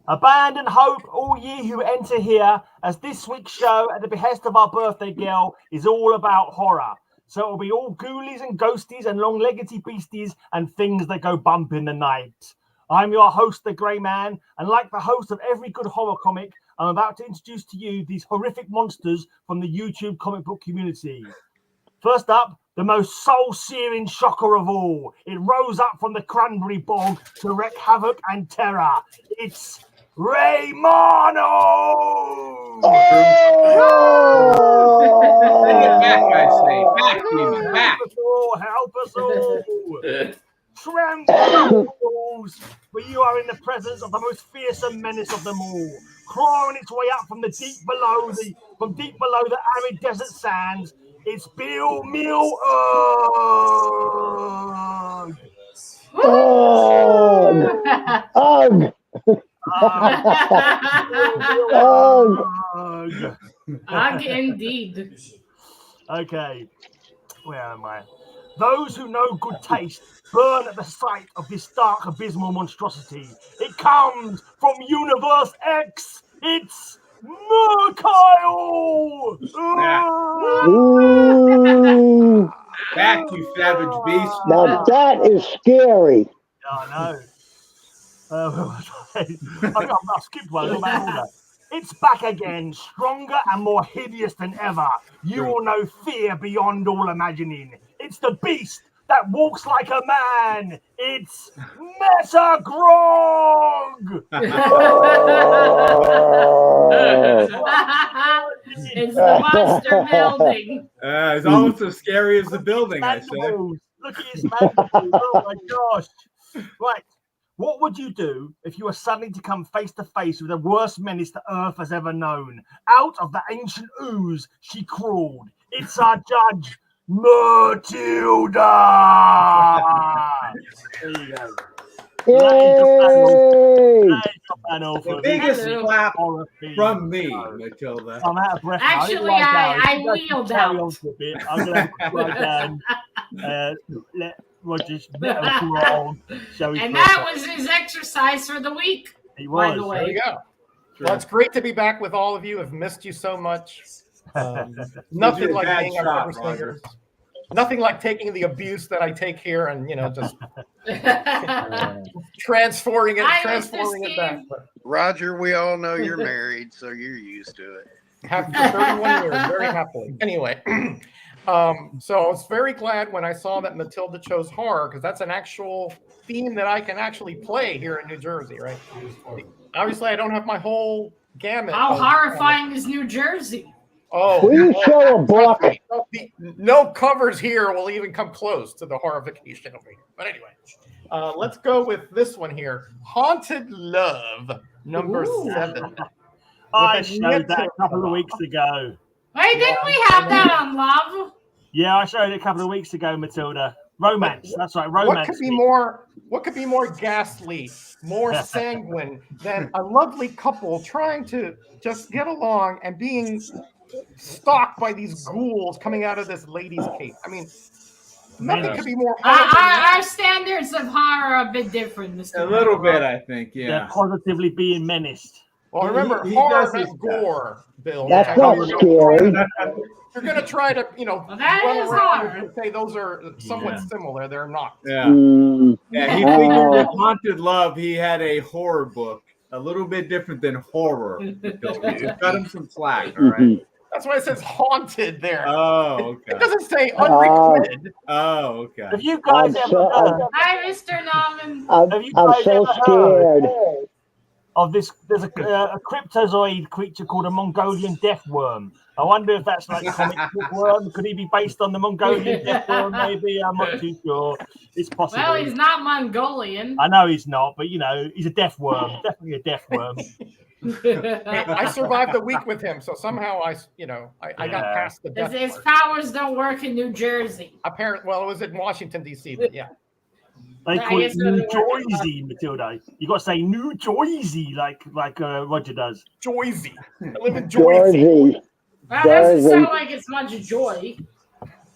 Abandon hope, all ye who enter here, as this week's show, at the behest of our birthday girl, is all about horror. So it'll be all ghoulies and ghosties and long-leggedy beasties and things that go bump in the night. I'm your host, the Greyman, and like the host of every good horror comic, I'm about to introduce to you these horrific monsters from the YouTube comic book community. First up, the most soul-searing shocker of all. It rose up from the cranberry bog to wreak havoc and terror. It's Raymaano! Bring it back, I say. Back, demon, back. Help us all! Tremble, for you are in the presence of the most fearsome menace of them all, clawing its way up from deep below the arid desert sands. It's Bill Mill Ugh! Ugh! Ugh, indeed. Okay, where am I? Those who know good taste burn at the sight of this dark, abysmal monstrosity. It comes from Universe X. It's Kal-El! Back, you savage beast. Now that is scary. I know. I skipped one. I'm about order. It's back again, stronger and more hideous than ever. You will know fear beyond all imagining. It's the beast that walks like a man. It's Grog. It's the monster building. It's almost as scary as the building, I say. Look at his mandibles. Oh my gosh. Right. What would you do if you were suddenly to come face to face with the worst menace the earth has ever known? Out of the ancient ooze, she crawled. It's our judge, Matilda. There you go. The biggest clap from me, Matilda. I'm out of breath. Actually, I wheeled out. I'm going to write down. Let Roger's and that was his exercise for the week. He was. By the way. There you go. Well, it's great to be back with all of you. I've missed you so much. Nothing like being our Slingers. Nothing like taking the abuse that I take here and just transforming it back. But Roger, we all know you're married, so you're used to it. Have for 31 years, very happily. Anyway, so I was very glad when I saw that Matilda chose horror, because that's an actual theme that I can actually play here in New Jersey, right? Obviously, I don't have my whole gamut. How horrifying is New Jersey? Oh, please show a book. No covers here will even come close to the horrification over here. But anyway, let's go with this one here. Haunted Love, number 7. I showed that a couple of weeks ago. Wait, didn't we have that on Love? Yeah, I showed it a couple of weeks ago, Matilda. Romance. That's right, romance. What could be more ghastly, more sanguine than a lovely couple trying to just get along and being stalked by these ghouls coming out of this lady's cape? I mean, nothing could be more our standards of horror are a bit different, Mr. A little bit, I think, yeah. They're positively being menaced. Well, remember, horror has gore, Bill. That's not scary. You're going to try to, that is horror. And say those are somewhat similar. They're not. Yeah. Yeah, he figured with Haunted Love, he had a horror book. A little bit different than horror. Cut him some slack, all right? That's why it says haunted there. Oh, okay. It doesn't say unrequited. Oh, okay. Have you guys Hi, Mr. Norman. I'm so scared of this. There's a cryptozoid creature called a Mongolian death worm. I wonder if that's like a comic book worm. Could he be based on the Mongolian death worm? Maybe. I'm not too sure. It's possible. Well, he's not Mongolian. I know he's not, but he's a death worm. Definitely a death worm. I survived the week with him, so somehow I got past the death. His powers don't work in New Jersey. Apparently, well, it was in Washington D.C., but yeah. They call it New Jersey, Matilda. You got to say New Jersey, like Roger does. Jersey. I live in Jersey. Well, that doesn't sound like it's much joy.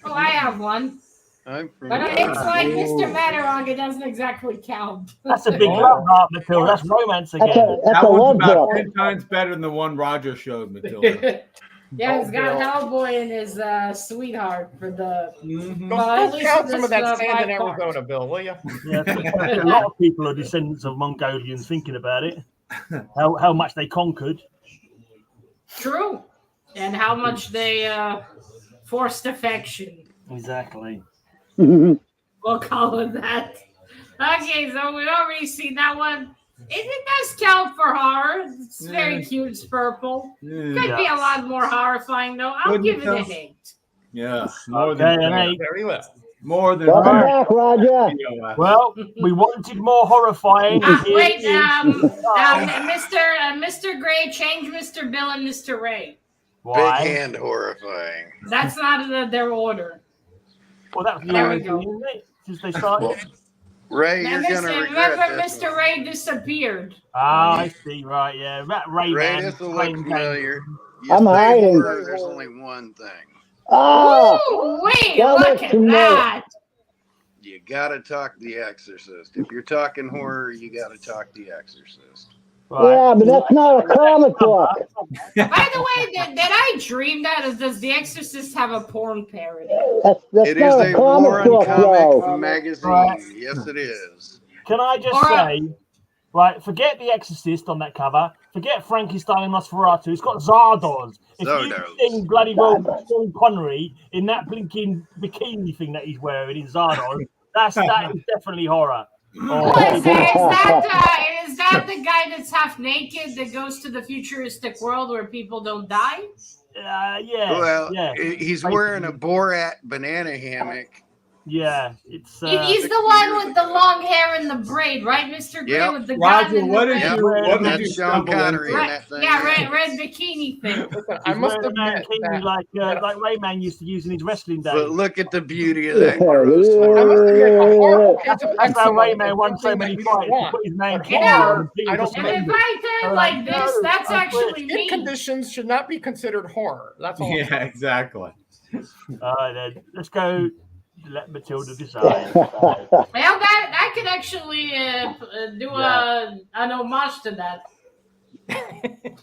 Oh, I have one. I'm from But it's like Mr. Matterhog, it doesn't exactly count. That's a big love heart, Matilda. That's romance That's again. a that's That a one's love about book. 10 times better than the one Roger showed, Matilda. Yeah, he's got Hellboy and his sweetheart for the. Mhm. Go, Well, at go least count this, some of that sand in 5 parts. Arizona, Bill, will you? Yeah, a lot of people are descendants of Mongolians thinking about it. How much they conquered. True. And how much they forced affection. Exactly. We'll call it that. Okay, so we've already seen that one. It does count for horror. It's very cute. It's purple. Could be a lot more horrifying, though. I'll Wouldn't give it it an count? 8. Yeah, more Okay, than an fair. 8. Very well. More than Welcome fair. back, Roger. Well, we wanted more horrifying. Wait, Here is- Mr. Gray, change Mr. Bill and Mr. Ray. big Why? hand horrifying. That's not in their order. Well, that was the There we order, go. isn't it? Since they started. Well, Ray, Now, you're gonna remember, regret this. Mr. Ray disappeared. Ah, I see. Right, yeah. Rayman. Ray, this will look playing games. familiar. You I'm say hiding. horror, there's only one thing. Oh, Ooh, wait, that look looks at familiar. that. You gotta talk The Exorcist. If you're talking horror, you gotta talk The Exorcist. Right. yeah, but that's not a comic book. By the way, did I dream that? Does The Exorcist have a porn parody? That's It is not a a comic war book, on though. comic magazine. Right. Yes, it is. Can I just All say, right, forget The Exorcist on that cover. Forget Frankenstein and Nosferatu. It's got Zardoz. If you Zardoz. think bloody well Sean Connery in that blinking bikini thing that he's wearing in Zardoz, that is definitely horror. Well, is that the guy that's half naked that goes to the futuristic world where people don't die? Yeah. Well, yeah. he's wearing a Borat banana hammock. Yeah, it's He's the one with the long hair and the braid, right, Mr. Gray, Yep. with the gun Roger, and what the did red, you what did That's you Sean stumble Connery in into? that thing. yeah, red bikini thing. Listen, I he's must wearing a admit mankini that like Rayman used to use in his wrestling days. But look at the beauty of that Yeah, gross yeah. I horror. must admit the horror kids of That's how eczema Rayman is won so something many that we don't fights. He want. put his name But You know, on it. I don't And think if I turn like this, that's actually skin me. conditions should not be considered horror. That's all. Yeah, exactly. All right, then. Let's go. Let Matilda decide. Well, that could actually do an homage to that.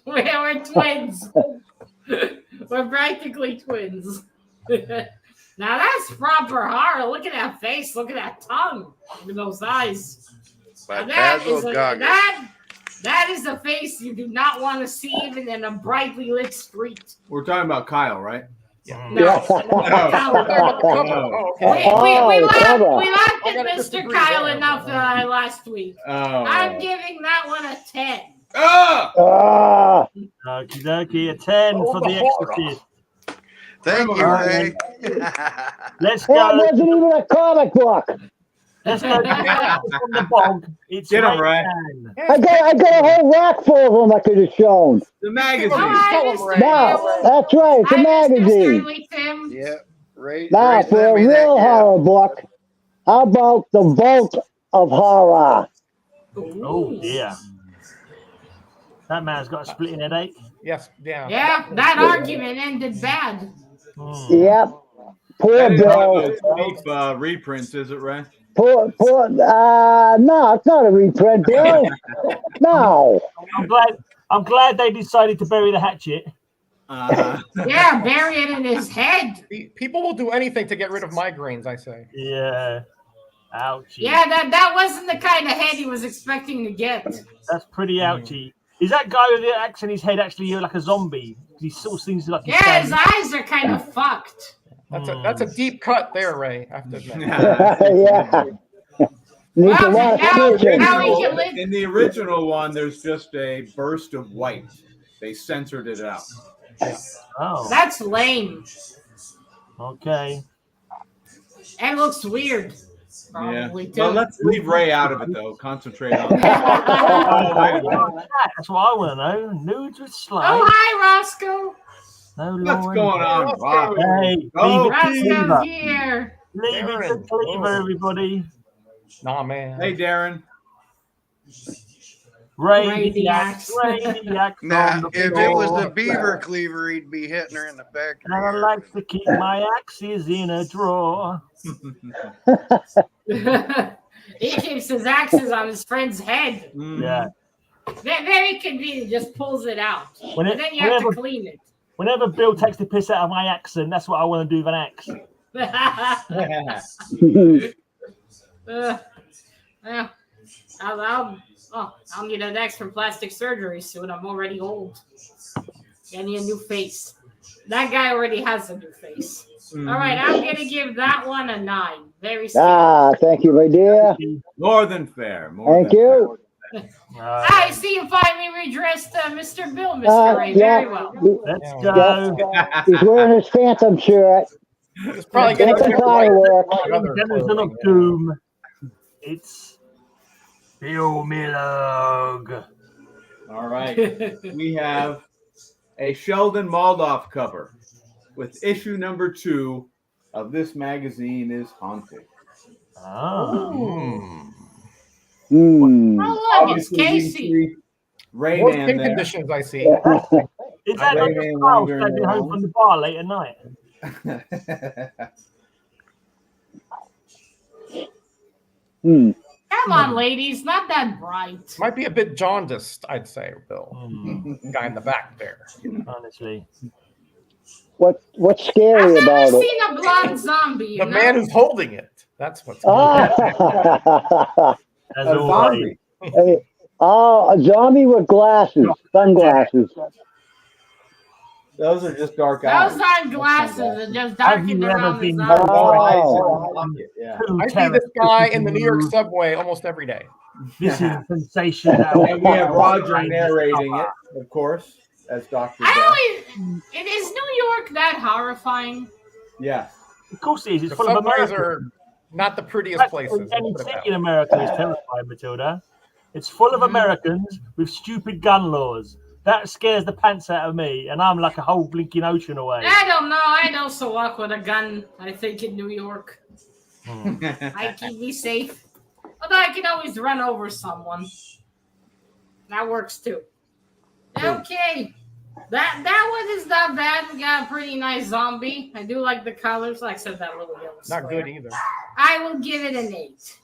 We're twins. We're practically twins. Now that's proper horror. Look at that face. Look at that tongue. Look at those eyes. By Now that Basil is a, Goggins. that is a face you do not want to see even in a brightly lit street. We're talking about Kyle, right? No. Yeah. Oh, okay. We cover. laughed I at gotta Mr. disagree Kyle there. enough last week. Oh. I'm giving that one a 10. Ah! Ah, Okie dokie, a 10 for the Exorcist. Thank you, Ray. Let's that go. wasn't even a comic book. Let's go from the bog. It's Get 'em, Ray. Rayman. I got a whole rack full of them I could have shown. The magazine. Hi, Mr. Ray. No, Bill. that's right. It's a Hi, Mr. magazine. Stanley Tim. Yeah, Ray. Now, Ray for sent a me that real gift. horror book, how about The Vault of Horror? Oh, dear. That man's got a splitting headache. Yes, yeah. Yeah, that argument ended bad. Yep. Poor That is Bill. one of those cheap reprints, is it, Ray? No, it's not a reprint, Bill. No. I'm glad they decided to bury the hatchet. Yeah, bury it in his head. People will do anything to get rid of migraines, I say. Yeah. Ouchie. Yeah, that wasn't the kind of head he was expecting to get. That's pretty ouchie. Is that guy with the axe in his head actually like a zombie? He sort of seems like he's Yeah, his standing- eyes are kind of fucked. That's a deep cut there, Ray. I have to admit. Yeah. Needs a lot of stitching. now he can live. In the original one, there's just a burst of white. They censored it out. Oh, That's lame. okay. And looks weird. Yeah. Probably too. Well, let's leave Ray out of it, though. Concentrate on Oh, wait a minute. That's what I want to know. Nudes with Oh, slime. hi, Roscoe. No What's Lauren. going on, Rob? Hey, Oh, leave it to Roscoe's Cleaver. here. Leave it to Darren. Cleaver, Oh. everybody. Nah, man. Hey, Darren. Radiacs. Now, if it was the beaver cleaver, he'd be hitting her in the factory. And I like to keep my axes in a drawer. He keeps his axes on his friend's head. Yeah. Very convenient. Just pulls it out. And then you have to clean it. Whenever Bill takes the piss out of my accent, that's what I want to do with an axe. I'll need an axe for plastic surgery soon. I'm already old. I need a new face. That guy already has a new face. All right, I'm going to give that one a 9. Very scary. Thank you, my dear. More than fair. Thank you. I see you finally redressed Mr. Bill, Mr. Ray. Yeah. Very well. Let's go. He's wearing his Phantom shirt. It's probably going Get to the fireworks. Denizen of Doom. It's Bill Millog. All right. We have a Sheldon Moldoff cover with issue number 2 of This Magazine is Haunted. Oh. Oh, look, it's Casey. More Rayman skin there. conditions I see. Is that like a style standing home from the bar late at night? Come on, ladies. Not that bright. Might be a bit jaundiced, I'd say, Bill. Guy in the back there. Honestly. What's scary I've about never it? seen a blonde zombie. The man who's holding it. That's what's As A always. zombie. A zombie with glasses, sunglasses. Those are just dark eyes. Those aren't glasses. They're just Have you darkened ever around the been zombie. Yeah. I see this guy in the New York subway almost every day. This is a sensation. And we have Roger narrating it, of course, as Dr. Death. Is New York that horrifying? Yes. Of course it is. It's The full of subways Americans. are not the prettiest places. Any city in America is terrifying, Matilda. It's full of Americans with stupid gun laws. That scares the pants out of me, and I'm like a whole blinking ocean away. I don't know. I'd also walk with a gun, I think, in New York. I'd keep me safe. Although I can always run over someone. That works too. Okay. That one is not bad. We got a pretty nice zombie. I do like the colors. Like I said, that little yellow Not square. good either. I will give it an 8.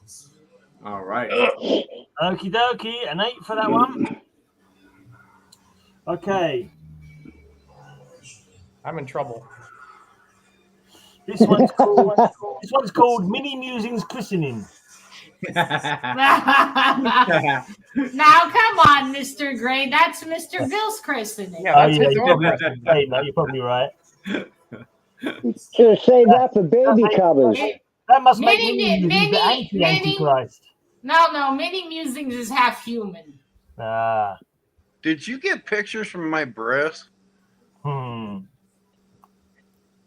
All right. Okie dokie, an 8 for that one. Okay, I'm in trouble. this one's called Mini Musings Christening. Now, come on, Mr. Gray. That's Mr. Bill's christening. Yeah, Oh that's yeah, his you're own probably, person. you're probably right. Should have saved that for baby covers. That must make Mini- me mini- the anti-Antichrist. No, Mini Musings is half human. Ah, Did you get pictures from my breast?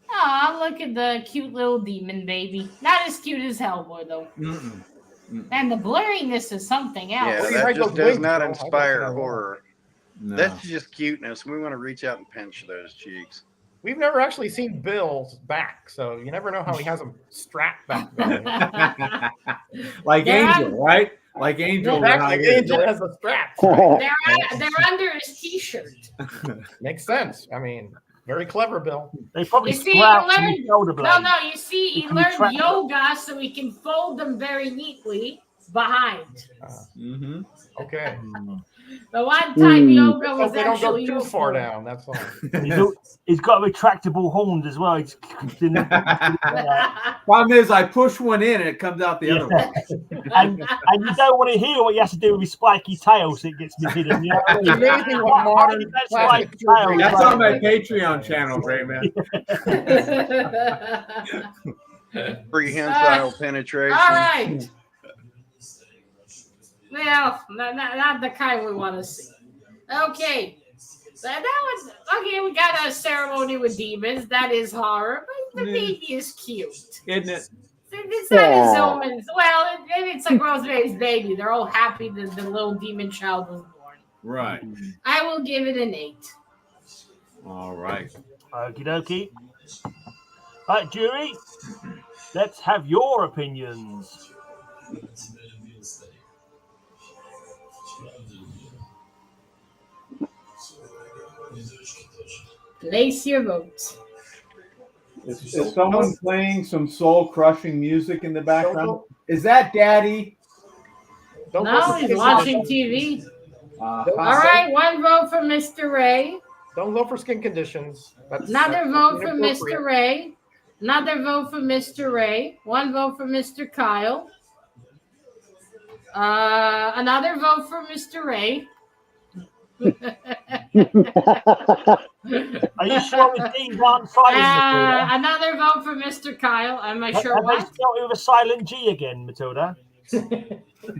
Oh, look at the cute little demon baby. Not as cute as Hellboy, though. And the blurriness is something else. Yeah, Well, you that write just those does wings, not Bill. I inspire don't know. horror. No. That's just cuteness. We want to reach out and pinch those cheeks. We've never actually seen Bill's back, so you never know how he has him strapped back there. Like Yeah. Angel, right? Like Angel. Back like Angel has a strap. They're under his t-shirt. Makes sense. I mean, very clever, Bill. they probably You see, sprout he from the learned- shoulder blade. No, you see, he You can learned track them. yoga so he can fold them very neatly behind. Mm-hmm. Okay. The one time yoga Hope was they don't go actually too far useful. down. That's all. He's got retractable horns as well. Problem is, I push one in and it comes out the other one. and you don't want to hear what he has to do with his spiky tail so it gets hidden. You know what I It's mean? amazing what modern That's plastic like- surgery That's does. on my Patreon channel, Rayman. Prehensile penetration. All right. Well, not the kind we want to see. Okay. That was okay. We got a ceremony with demons. That is horror, but the baby is cute. Isn't it? It's not his own. Well, it's like Rosemary's Baby. They're all happy that the little demon child was born. Right. I will give it an 8. All right. Okie dokie. All right, jury. Let's have your opinions. Place your votes. Is someone playing some soul-crushing music in the background? Is that Daddy? No, he's watching TV. All right, one vote for Mr. Ray. Don't vote for skin conditions. Another vote for Mr. Ray. Another vote for Mr. Ray. One vote for Mr. Kyle. Another vote for Mr. Ray. Are you sure it's Dean Grant silent, another vote for Mr. Kyle. Am I sure? Have What? they spelled it with a silent G again, Matilda?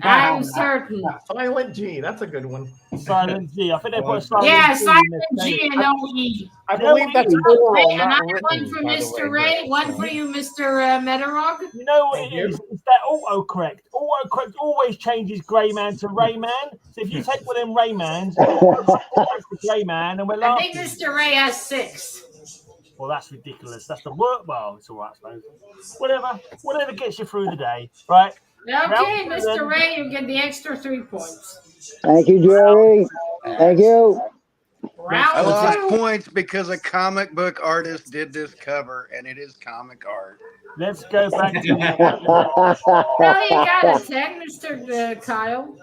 I'm certain. Silent G. That's a good one. Silent G. I think they put a silent Yeah, G. silent G and O-E. I believe that's oral, not Another one written, for by the Mr. way, Ray. One for you, Mr. Metarog. You know what it is? It's that autocorrect. Autocorrect always changes Greyman to Rayman. So if you take one of them Raymans, it's Rayman, and we're I laughing. think Mr. Ray has 6. Well, that's ridiculous. That's the work. Well, it's all right, I suppose. Whatever gets you through the day, right? Okay, Mr. Ray, you get the extra 3 points. Thank you, Jerry. Thank you. I Round lost 2. points because a comic book artist did this cover, and it is comic art. Let's go back to Well, you got a 10, Mr. Kyle.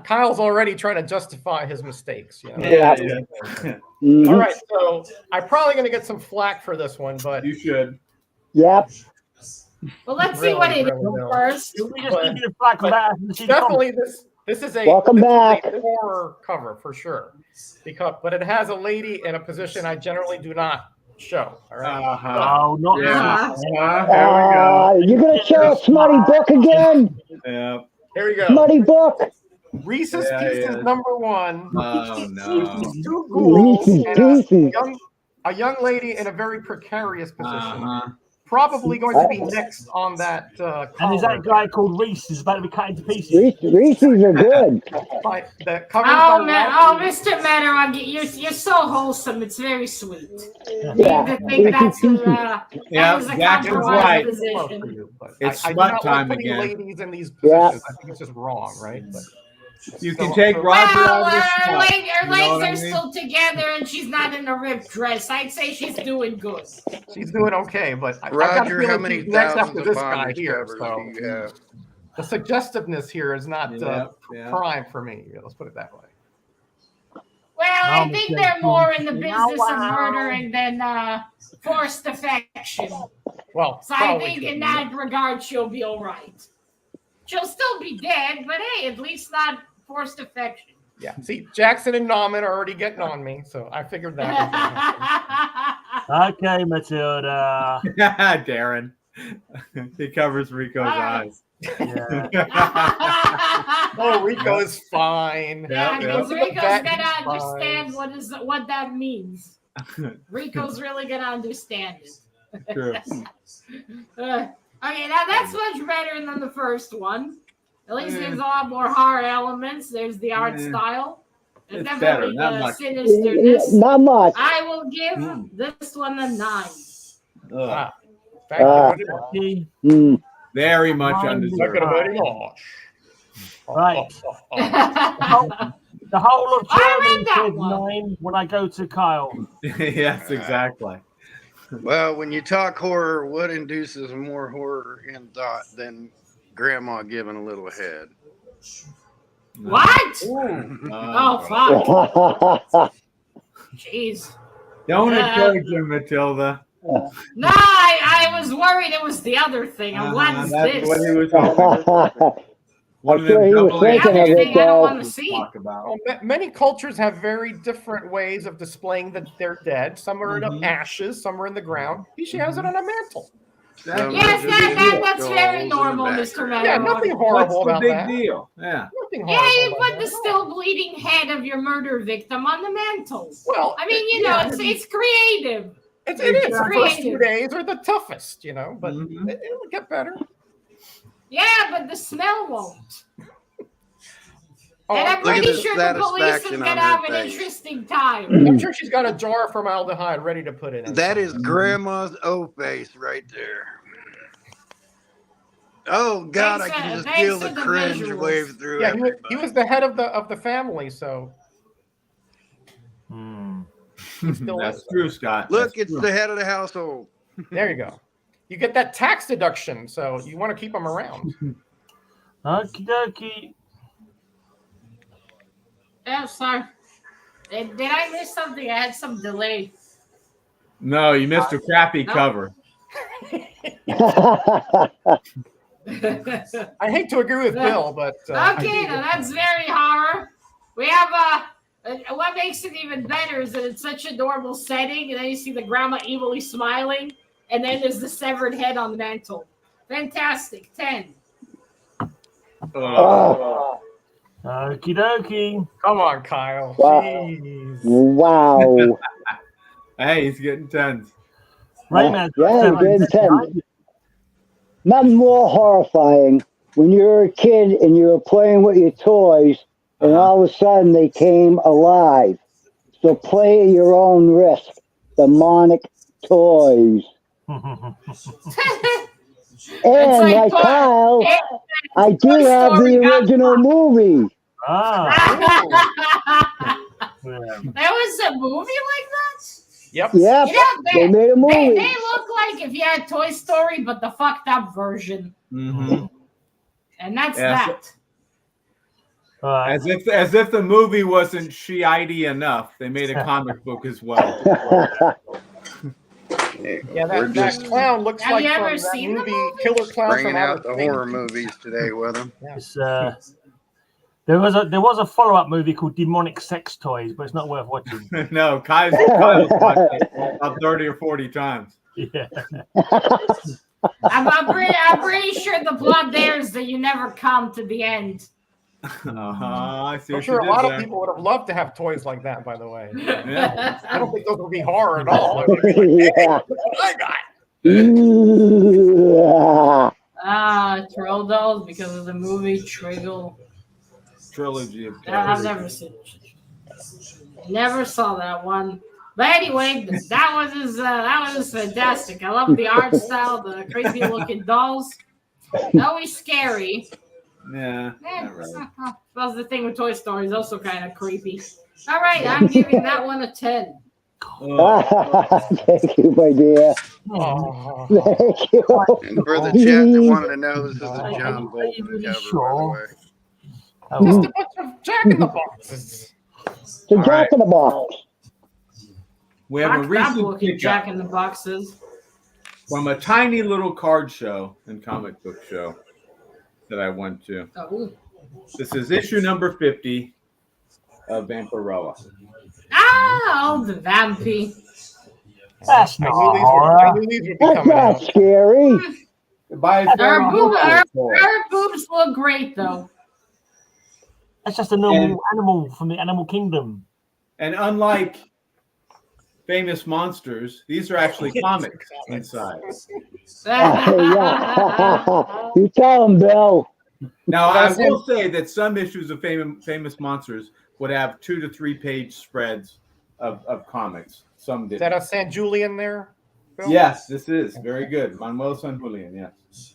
Kyle's already trying to justify his mistakes. You know? Yeah. All right, so I'm probably going to get some flack for this one, but You should. Yep. Well, let's see what it is first. We just give you the flag for that. definitely this is a Welcome this back. is a horror cover for sure. But it has a lady in a position I generally do not show. All right. Oh, not Yeah. There we go. You're gonna show a smutty book again? Yeah. Here we go. Smutty book. Reese's Yeah, Pieces yeah. number 1. Oh no. 2 ghouls Reese's and Pieces. a young lady in a very precarious position. Uh-huh. Probably going to be next on that And is that collar. guy called Reese is about to be cut into pieces? Reese's are good. By, the cover Oh, by Mr. Metarog, you're so wholesome. It's very sweet. Yeah. I think that's Yeah, that is a Jack is compromise right. position. It's I do smut not time like putting again. ladies in these Yeah. positions. I think it's just wrong, right? But You can take Roger Well, out of this her smut. legs You know what I are mean? still together, and she's not in a ripped dress. I'd say she's doing good. she's doing okay. But I got a Roger, feeling how many she's next thousands after of this guy bondage here. covers So do you have? the suggestiveness here is not Yeah. prime for me. Let's put it that way. Well, I think they're more in the business of murdering than forced affection. Well, So I probably think in shouldn't. that regard, she'll be all right. She'll still be dead, but hey, at least not forced affection. Yeah. See, Jackson and Nauman are already getting on me, so I figured that. Okay, Matilda. Darren. He covers Rico's eyes. Yeah. Oh, Rico is fine. Yeah, Yeah, because yeah. Rico's Back gonna is fine. understand what that means. Rico's really gonna understand it. True. Okay, now that's much better than the first one. At least there's a lot more horror elements. There's the art style. There's It's definitely better, not the much. sinisterness. Not much. I will give this one a 9. Ugh. Thank you very much. See? Mm. Very much Mine undeserved. Thank you very much. Right. I The whole of I read Germany that says one. 9 when I go to Kyle. Yes, exactly. Well, when you talk horror, what induces more horror in thought than grandma giving a little head? What? Oh, fuck. Jeez. Don't encourage him, Matilda. No, I was worried it was the other thing. I'm glad it's That's this. what he was talking. One I'm of them sure he was double thinking The of other it, thing I don't though. want to see. talk about. Well, many cultures have very different ways of displaying that they're dead. Some are in Mhm. ashes, some are in the ground. She has it on a mantle. Some Yes, are just that's skulls very in the normal, background. Mr. Yeah, Meadow. nothing What's horrible the about big that. deal? Yeah. Nothing Yeah, horrible you about put that the at all. still bleeding head of your murder victim on the mantle. Well, I mean, you know, yeah, it's creative. it is. The first few creative. days are the toughest, but Mhm. it'll get better. Yeah, but the smell won't. Oh, And I'm Look at pretty the sure the police is satisfaction going on to her have an face. interesting time. I'm sure she's got a jar of formaldehyde ready to put in. That is grandma's O face right there. Oh God, I Thanks can for- just feel thanks the for the cringe visuals. wave through Yeah, everybody. he was the head of the family, so Hmm. That's true, Scott. Look, That's it's true. the head of the household. There you go. You get that tax deduction, so you want to keep them around. Okie dokie. Yeah, sorry. Did I miss something? I had some delay. No, you missed a crappy cover. I hate to agree with Bill, but Okay, now that's very horror. We have what makes it even better is that it's such a normal setting, and then you see the grandma evilly smiling, and then there's the severed head on the mantle. Fantastic. 10. Oh, Okie dokie. come on, Kyle. Wow. Jeez. wow. Hey, he's getting 10s. Rayman. Yeah, you did 10. Nothing more horrifying when you're a kid and you were playing with your toys and all of a sudden they came alive. So play at your own risk. Demonic toys. And like Kyle, I do have the original movie. There was a movie like that? Yep. Yep. You know, They made a movie. They look like if you had Toy Story, but the fucked up version. Mm-hmm. And that's Yeah, that. As if the movie wasn't Shiite enough, they made a comic book as well. Yeah, that clown looks Have like you from ever that seen the movie, movie? Killer Clown Bringing from out Outer the Space. horror movies today with them. It's, there was a follow-up movie called Demonic Sex Toys, but it's not worth watching. No, Kyle's watched it about 30 or 40 times. Yeah. I'm pretty sure the plot there is that you never come to the end. I see I'm what sure a you did lot of there. people would have loved to have toys like that, by the way. Yeah. I don't think those would be horror at all. It would be like, hey, Yeah. look what I got. Troll dolls because of the movie Triggle. Trilogy of I've never seen it. Never saw that one. But anyway, that was fantastic. I love the art style, the crazy looking dolls. Always scary. Yeah. I suppose the thing with Toy Story is also kind of creepy. All right, I'm giving that one a 10. Thank you, my dear. Oh. Thank you. And for the chat that wanted to know, this is a John Bolton really cover, sure? by the way. Just a bunch of Jack in the Boxes. The Jack in the Box. We have a That recent looking pickup Jack in the Boxes. from a tiny little card show and comic book show that I went to. Oh. This is issue number 50 of Vampirella. Oh, the vampy. That's I not knew horror. these would be That's coming not out. scary. By its very Her boobs look great, though. That's just a normal animal from the animal kingdom. And unlike famous monsters, these are actually comics inside. Yeah. You tell him, Bill. Now, I will say that some issues of famous monsters would have 2 to 3 page spreads of comics. Some Is did. that a San Julian there, Bill? Yes, this is very good. Manuel San Julian, yes.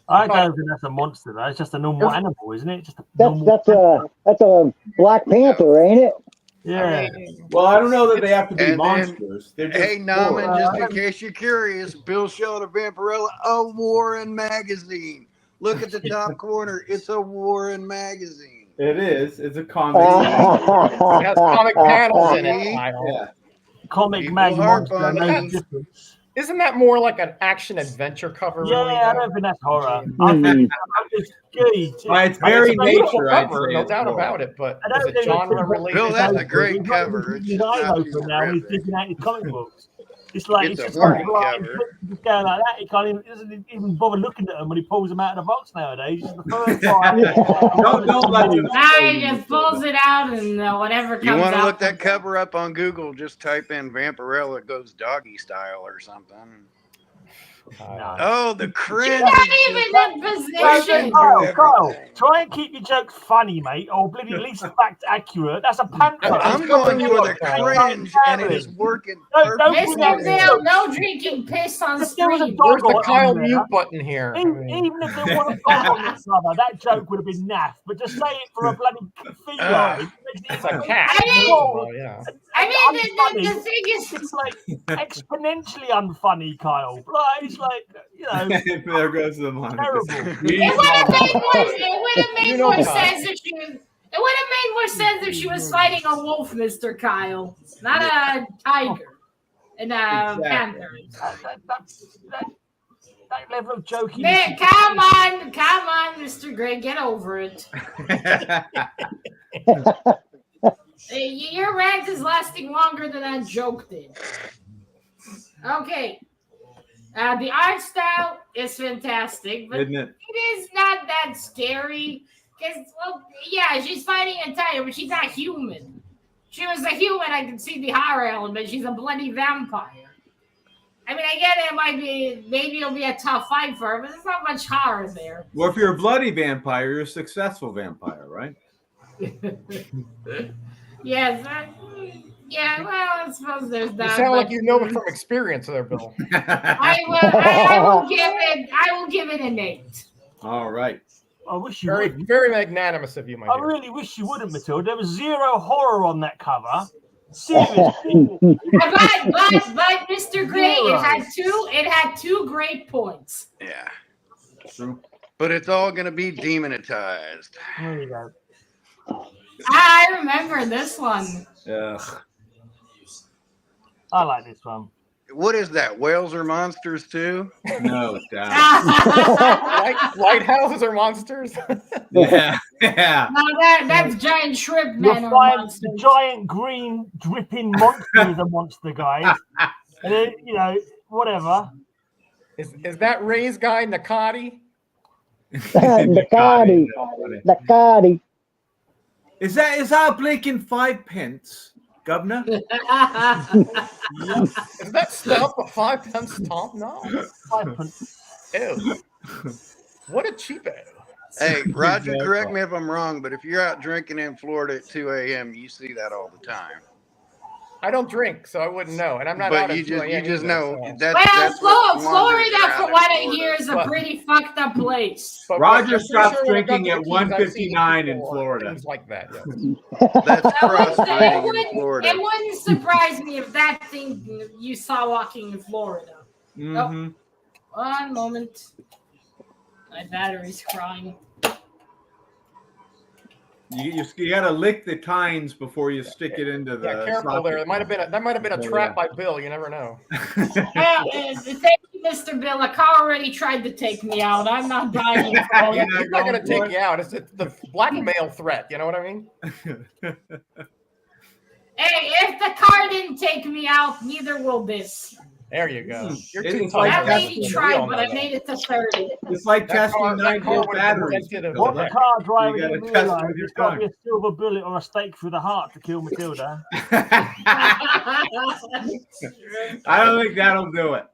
I don't think that's a monster, though. It's just a normal animal, isn't it? Just a That's normal that's a Black Panther, ain't it? yeah. Well, I don't know that they have to be And then- monsters. They're just Hey, Nauman, horror. just in case you're curious, Bill showed a Vampirella a Warren magazine. Look at the top corner. It's a Warren magazine. It is. It's a comic. It has comic panels in it. Kyle. Yeah. Comic People mag harp monster, on no that. difference. Isn't that more like an action adventure cover? Yeah, really, I though? don't think that's horror. I think it's good. By its I mean, very it's a beautiful nature, I'd cover, say no it's doubt horror. about it. But I don't is it think genre it's- related? Bill, that's a great He's got cover. his It's eyes not open too now. He's graphic. digging out his comic books. It's like It's it's a just horny like cover. just going like that. He can't even doesn't even bother looking at them when he pulls them out of the box nowadays. It's the first time. Don't let him. Now he just pulls it out and whatever comes You want to out look that comes out. cover up on Google? Just type in Vampirella goes doggy style or something. Oh, the cringe. Not even in position. Kyle, try and keep your jokes funny, mate, or bloody at least fact accurate. That's a panther. I'm going for the cringe, and it is working Don't perfectly. Mr. Bill, no drinking piss on If there was a stream. dog Where's the on Kyle there, mute button here? I mean, even if there was a dog on the cover, that joke would have been naff. But to say it for a bloody feline, it's a cat. I mean- Oh, yeah. I mean, unfunny. the thing is, It's like exponentially unfunny, Kyle. Like, it's like, you know, There goes the monitor. terrible. it would have made more You know sense Kyle. if she was. It would have made more sense if she was fighting a wolf, Mr. Kyle, not a tiger and a panther. That level of joking. Man, come on, Mr. Gray, get over it. Your rant is lasting longer than that joke did. Okay. The art style is fantastic, but Isn't it? it is not that scary. Because, well, yeah, she's fighting a tiger, but she's not human. If she was a human, I could see the horror element. She's a bloody vampire. I mean, I get it. It might be, maybe it'll be a tough fight for her, but there's not much horror there. Well, if you're a bloody vampire, you're a successful vampire, right? Yes. Yeah, well, I suppose there's that. You sound like you know it from experience there, Bill. I will give it an 8. All right. I wish you Very, would. very magnanimous of you, my I dear. really wish you wouldn't, Matilda. There was zero horror on that cover. Serious. But Mr. Gray, it had two great points. Yeah. True. But it's all going to be demonetized. There you go. I remember this one. Ugh. I like this one. What is that? Whales are monsters too? No doubt. Lighthouses are monsters. Yeah. Yeah. No, that's giant shrimp You'll men. find the giant green dripping monster is a monster, guys. And then, you know, whatever. Is that Ray's guy Nakati? Nakati. Is that a blinking 5 pence, Governor? Is that Stump a 5 pence stomp? No. Ew. What a cheapo. Hey, Roger, correct me if I'm wrong, but if you're out drinking in Florida at 2 a.m., you see that all the time. I don't drink, so I wouldn't know, and I'm not. But out you at 2 a.m. just either, know so. that's what Florida, wanders from around what in I hear, is a But- pretty fucked up place. But Roger I'm pretty stopped sure when I got drinking to at the Keys, I've seen 1:59 in people, Florida. Things like that. Yeah. That's It crossbreeding in wouldn't Florida. surprise me if that thing you saw walking in Florida. Mm-hmm. One moment. My battery's crying. You gotta lick the tines before you stick it into the. Yeah, careful socket. there. That might have been a trap by Bill. You never know. Thank you, Mr. Bill. A car already tried to take me out. I'm not dying. Oh, You're he's not not going to going take you out. It's the blackmail threat. You know what I mean? Hey, if the car didn't take me out, neither will this. There you go. You're It's too like That tight. lady tried, but I made it to 30. It's like That car- testing that car 9-volt would have been batteries. invented What the car driver You gotta didn't test it realise with your it's got to be a tongue. silver bullet or a stake through the heart to kill Matilda. I don't think that'll do it.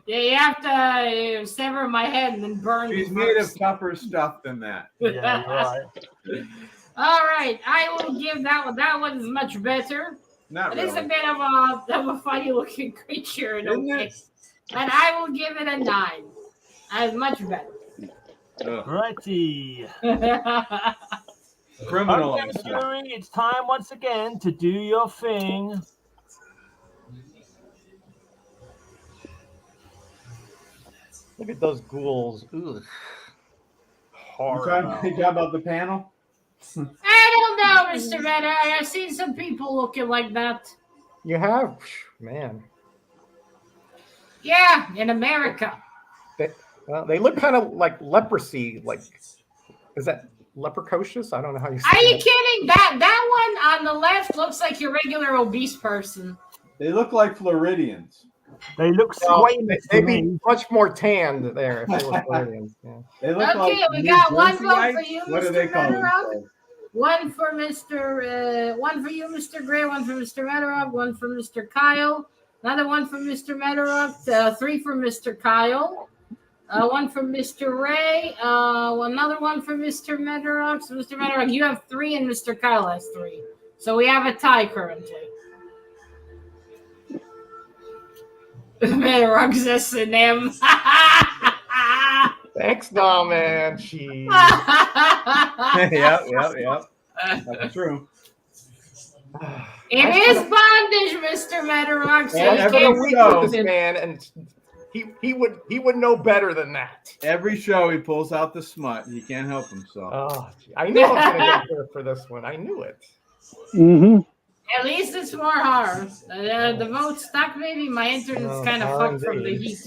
You have to sever my head and then burn She's me made of first. tougher stuff than that. Yeah, you're right. All right, I will give that one. That one is much better. Not It is a really. bit of a funny looking creature, Isn't okay? it? But I will give it a 9. That's much better. Ugh. Righty. Criminal. Okay, jury, it's time once again to do your thing. Look at those ghouls. Ugh. You Hard. talking about the panel? I don't know, Mr. Meta. I've seen some people looking like that. You have, man. Yeah, in America. They look kind of like leprosy. Like, is that leprechocious? I don't know how you say Are you that. kidding? That one on the left looks like your regular obese person. They look like Floridians. They look Well, squamous they'd to be me. much more tanned there if they were Floridians. Yeah. They look Okay, like we New got one vote for Jerseyites. you, What do Mr. they call Meadorock. themselves? One for one for you, Mr. Gray, one for Mr. Meadorock, one for Mr. Kyle, another one for Mr. Meadorock, 3 for Mr. Kyle, one for Mr. Ray, another one for Mr. Meadorock. So, Mr. Meadorock, you have 3 and Mr. Kyle has 3. So we have a tie currently. Meadorock's S&M. Thanks, no man. Jeez. Yep. That's true. It is bondage, Mr. Metarog. So And you every can't week show. with this man, and he would know better than that. Every show he pulls out the smut. He can't help himself. Oh, I knew I was going to get here for this one. I knew it. Mm-hmm. At least it's more horror. The vote stuck. Maybe my internet's kind of fucked from the heat.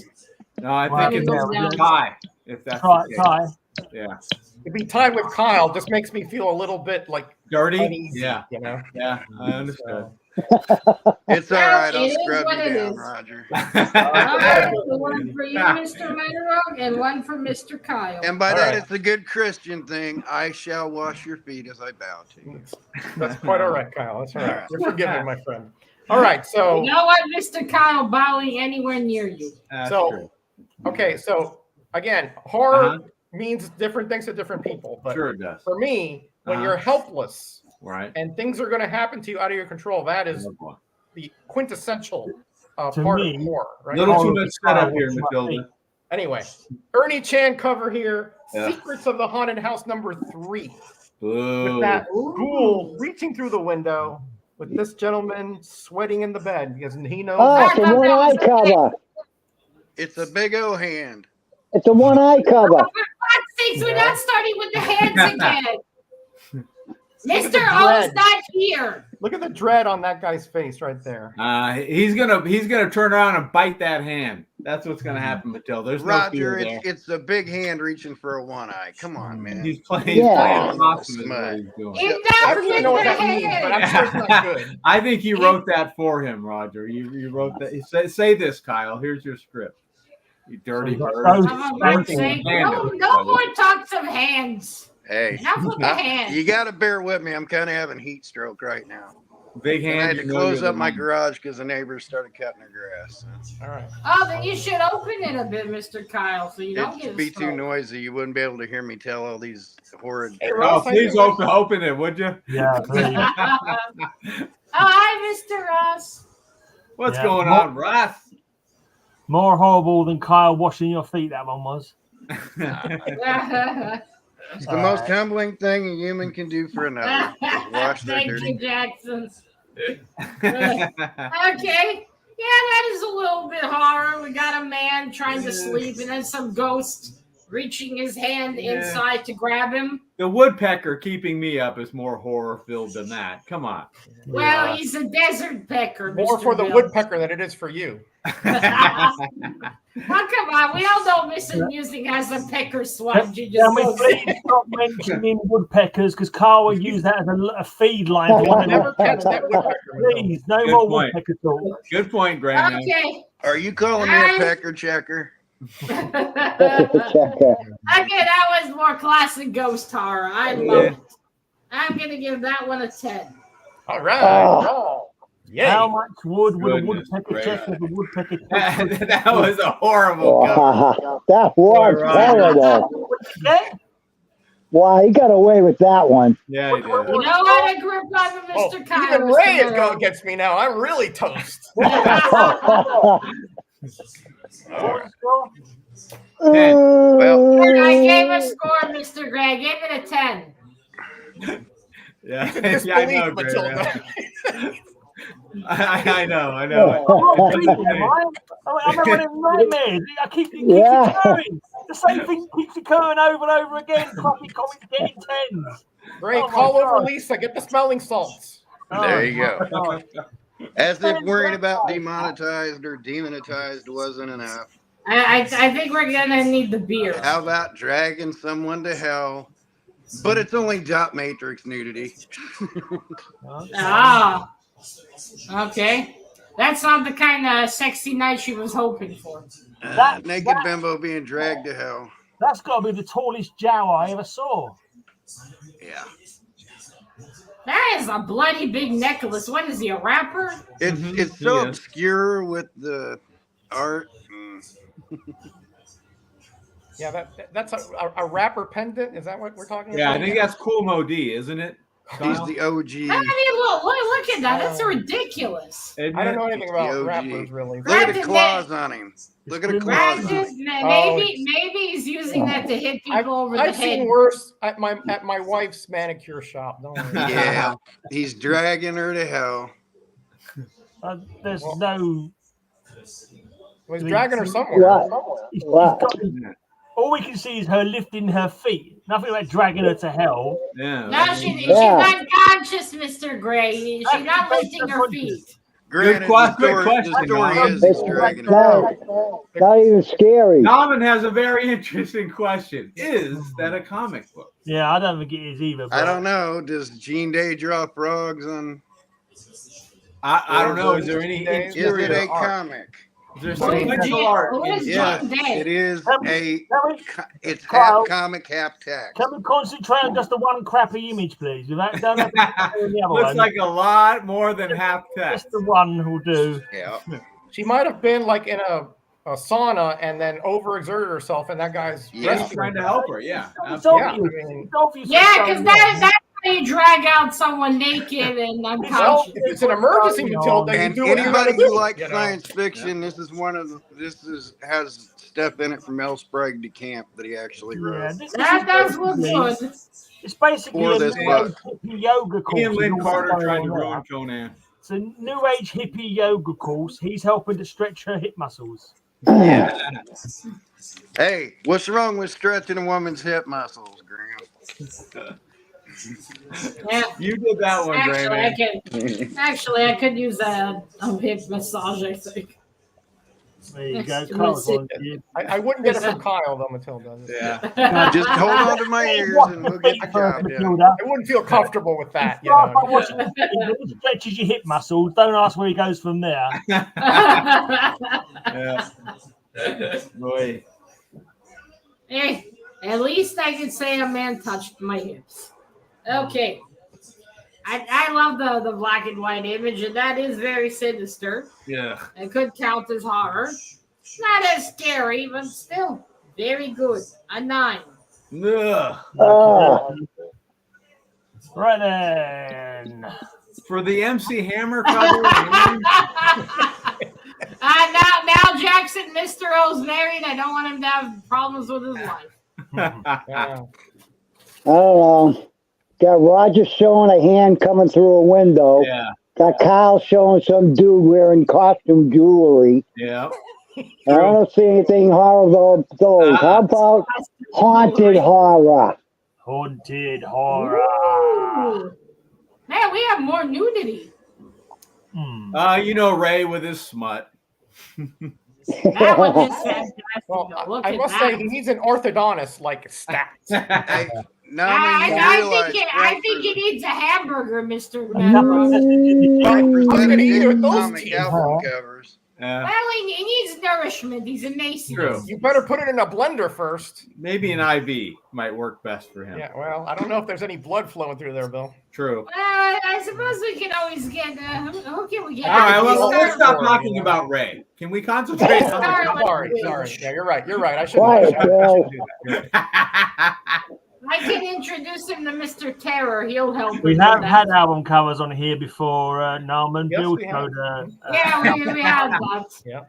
No, I think Well, it's yeah. a tie. If that's Try, the case. try. Yeah. To be tied with Kyle just makes me feel a little bit like Dirty. uneasy, Yeah. you know. Yeah. I understand. It's all right. I'll It is scrub what you it down, is. Roger. All right, so one for you, Mr. Metarog, and one for Mr. Kyle. And by All that, right. it's a good Christian thing. I shall wash your feet as I bow to you. That's quite all right, Kyle. That's all right. You're forgiven, my friend. All right, so You know what, Mr. Kyle, bowing anywhere near you. That's So- true. okay, so again, horror Uh-huh. means different things to different people. But Sure it does. for me, when Uh-huh. you're helpless Right. and things are going to happen to you out of your control, that is the quintessential To part me, of horror, right? Little too Oh, much setup here, what's my Matilda. Anyway, Ernie Chan cover here. Yeah. Secrets of the Haunted House #3. Boo. With that ghoul reaching through the window, with this gentleman sweating in the bed because he knows. Oh, it's a one-eye cover. It's a big O hand. It's a one-eye cover. For God's sakes, we're not starting with the hands again. Mr. O is not here. Look at the dread on that guy's face right there. He's gonna turn around and bite that hand. That's what's gonna happen, Matilda. There's no fear Roger, there. it's a big hand reaching for a one eye. Come on, man. He's playing. Yeah. He's playing possum is what he's doing. Enough I don't even with know what the that means, but I'm sure it's not good. I think you wrote that for him, Roger. You wrote that. Say this, Kyle. Here's your script. You dirty So bird. those- Oh, for God's sake. No more talks of hands. Hey, Enough with the hands. you got to bear with me. I'm kind of having heat stroke right now. Big And hand. I had to you know close you're up the my one. garage because the neighbors started cutting their grass. All right. Oh, then you should open it a bit, Mr. Kyle, so you don't get It'd be too stroke. noisy. You wouldn't be able to hear me tell all these horrid. Hey, Oh, Ross, please open it, would you? Yeah, please. Oh, hi, Mr. Ross. What's Yeah. going on, Russ? More horrible than Kyle washing your feet, that one was. It's the most humbling thing a human can do for another. Is wash their Thank dirty. you, Jackson. Okay. Yeah, that is a little bit horror. We got a man trying to sleep and then some ghost reaching his hand inside to grab him. The woodpecker keeping me up is more horror filled than that. Come on. Well, he's a desert pecker, More Mr. for the Bill. woodpecker than it is for you. Oh, come on. We all know Mr. Music has a pecker swab. You Can just we go please stop mentioning woodpeckers because Carl will use that as a feed line for one of Never them. catch that woodpecker. Please, no Good more point. woodpecker talk. Good point, Grandma. Okay. Are you calling me a pecker checker? Okay, that was more classic ghost horror. I love it. I'm going to give that one a 10. All right. Oh. Yay. How much wood would a Goodness woodpecker check gracious. with a woodpecker check? That was a horrible go. Wow. That was terrible. Yeah. Wow, he got away with that one. Yeah, he did. You know what? I grew up on Oh, Mr. Kyle. even Mr. Ray is Miller. going against me now. I'm really toast. Well, I gave a score, Mr. Gray. I gave it a 10. Yeah, Disbelief, yeah, I know, Matilda. Grandma. I know, I know. I'm running nightmares. I keep it Yeah. going. The same thing keeps occurring over and over again. Crappy comics getting tens. Ray, Oh my call over God. Lisa. Get the smelling salts. There you Oh, go. my God. as if worrying about demonetized or demonetized wasn't enough. I think we're going to need the beer. How about dragging someone to hell? But it's only dot matrix nudity. Ah. Okay. That's not the kind of sexy night she was hoping for. Naked bimbo being dragged to hell. That's got to be the tallest jowl I ever saw. Yeah. That is a bloody big necklace. What is he, a rapper? It's so Yeah. obscure with the art. Yeah, that's a rapper pendant. Is that what we're talking Yeah, about? I think that's Cool Mo D, isn't it? He's the OG. I mean, look at that. That's ridiculous. I don't know anything about the OG. rappers really. Look at the claws on him. Look at the claws on him. Maybe he's using that to hit people over the head. I've seen worse at my wife's manicure shop. Don't worry. Yeah, he's dragging her to hell. There's no. He's dragging her somewhere. All we can see is her lifting her feet. Nothing like dragging her to hell. Yeah. No, she's not conscious, Mr. Gray. She's not lifting her feet. Granted, Good question. the story is he's dragging her. Not even scary. Norman has a very interesting question. Is that a comic book? Yeah, I don't think it is either. I don't know. Does Gene Day draw frogs on? I don't know. Is there any Is interior it a art? comic? Is there some pixel art? Yes, it is it's half Kyle, comic, half text. Can we concentrate on just the one crappy image, please? Without don't have to the other Looks one. like a lot more than half text. Just the one will do. Yeah. She might have been like in a sauna and then overexerted herself, and that guy's He's trying to help her. Yeah. It's Absolutely. obvious. Yeah, because that's how you drag out someone naked and unconscious. If it's an emergency utility, then And you do what you anybody gotta do, who likes you know? science fiction, this has stuff in it from L. Sprague de Camp that he actually wrote. That does look good. It's basically For a this new book. age hippie yoga course. He and Lynn He's Carter also trying to on ruin that. Conan. It's a new age hippie yoga course. He's helping to stretch her hip muscles. Hey, what's wrong with stretching a woman's hip muscles, Graham? Yeah. You did that one, Graham. Actually, I could use a hip massage, I think. There you go. Let's Kyle's see. on to you. I wouldn't get it from Kyle though, Matilda. Yeah. Just hold on to my ears and we'll get the job done. Matilda. I wouldn't feel comfortable with that. You Start by know? watching the video. It stretches your hip muscles. Don't ask where he goes from there. Yeah. Boy. Hey, at least I can say a man touched my hips. Okay. I love the black and white image, and that is very sinister. Yeah. It could count as horror. Not as scary, but still very good. A 9. Ugh. Right then. For the MC Hammer cover. Now Jackson, Mr. O's married. I don't want him to have problems with his wife. Yeah. I don't know. Got Roger showing a hand coming through a window. Yeah. Got Kyle showing some dude wearing costume jewelry. Yeah. I don't see anything horrible about those. How about haunted horror? Haunted horror. Ooh. Man, we have more nudity. You know Ray with his smut. That one just fantastic. Well, Look I at must that. say he needs an orthodontist like stats. Hey, no, I think he needs a hamburger, Mr. Monroe. gonna eat it with those comic teeth. album covers. Yeah. Well, he needs nourishment. He's emaciated. True. You better put it in a blender first. Maybe an IV might work best for him. Yeah, well, I don't know if there's any blood flowing through there, Bill. True. I suppose we can always get. Who can we get? All right, well, let's stop Sorry, talking you know. about Ray. Can we concentrate on Sorry. Yeah, you're right. I should Quiet, Bill. do that? I can introduce him to Mr. Terror. He'll help. We with have that. had album covers on here before, Norman. Yes, Bill we have. showed Yeah, we had that. Yeah.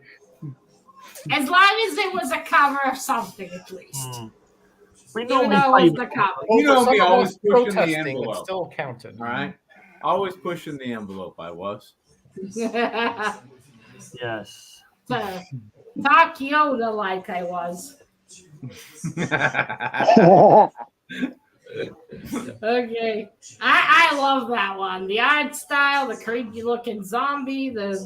As long as it was a cover of something, at least. We Even normally though it play was the cover. You know for me, some of always us pushing the protesting, it envelope. still counted. All right. Always pushing the envelope, I was. Yes. Talk Yoda like I was. Okay. I love that one. The art style, the creepy looking zombie, the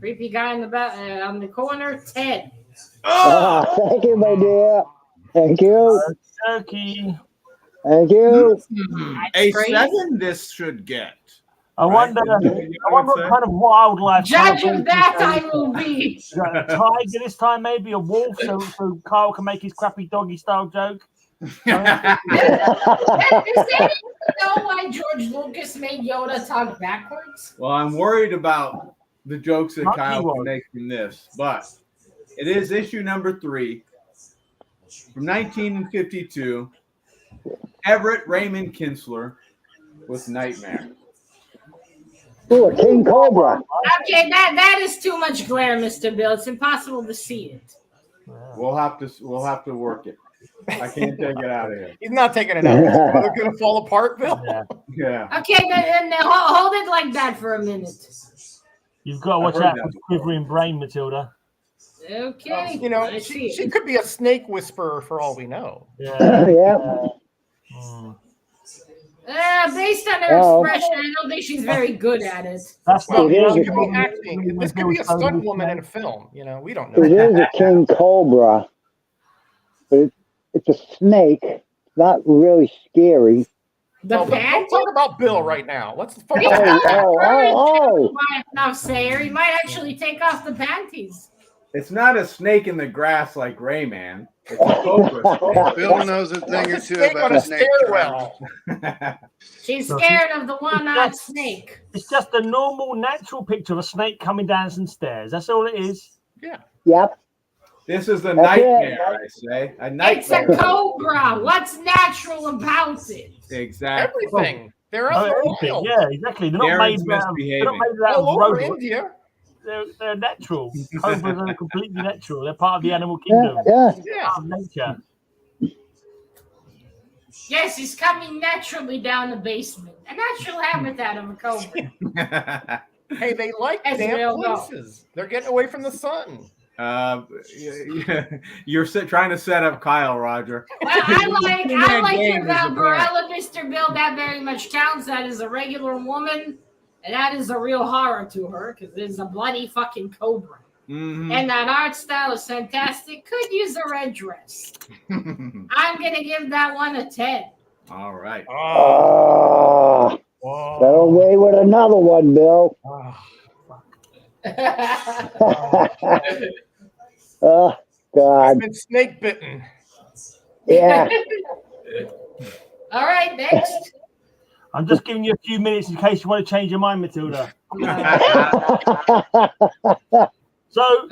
creepy guy in the back on the corner, 10. Thank you, my dear. Thank you. Turkey. Thank you. A 7 this should get. I wonder what kind of wildlife. Judge of that I will be. A tiger this time, maybe a wolf, so Carl can make his crappy doggy style joke. Does anyone know why George Lucas made Yoda talk backwards? Well, I'm worried about the jokes that Monkey Kyle one. can make from this, but it is issue number 3 from 1952. Everett Raymond Kinsler with nightmare. Ooh, a king cobra. Okay, that is too much glare, Mr. Bill. It's impossible to see it. We'll have to work it. I can't take it out of here. He's not taking it out. They're going to fall apart, Bill. Yeah. Okay, then hold it like that for a minute. You've got to watch out for quivering brain, Matilda. Okay. You know, she could be a snake whisperer for all we know. Yeah. Based on her expression, I don't think she's very good at it. That's not This could be a stunt woman in a film. You know, we don't know. It is a king cobra, but it's a snake. It's not really scary. Let's talk about Bill right now. Let's focus Enough, Sayer. He might actually take off the panties. It's not a snake in the grass like Rayman. It's a cobra. Bill knows a thing or two about a snake. She's scared of the one-eyed snake. It's just a normal, natural picture of a snake coming down some stairs. That's all it is. Yeah. Yep. This is a nightmare, I say. A nightmare. It's a cobra. What's natural about it? Exactly. Everything. They're out there. Yeah, exactly. They're not made out of all over rodents. India. They're natural. Cobras are completely natural. They're part of the animal kingdom. Yeah. Of nature. Yes, he's coming naturally down the basement. A natural habitat of a cobra. Hey, they like damp places. They're getting away from the sun. You're trying to set up Kyle, Roger. Well, I like your umbrella, Mr. Bill. That very much counts. That is a regular woman, and that is a real horror to her because it's a bloody fucking cobra. Mm-hmm. And that art style is fantastic. Could use a red dress. I'm gonna give that one a 10. All right. Got away with another one, Bill. Oh, God. I've been snake bitten. Yeah. All right, next. I'm just giving you a few minutes in case you want to change your mind, Matilda. So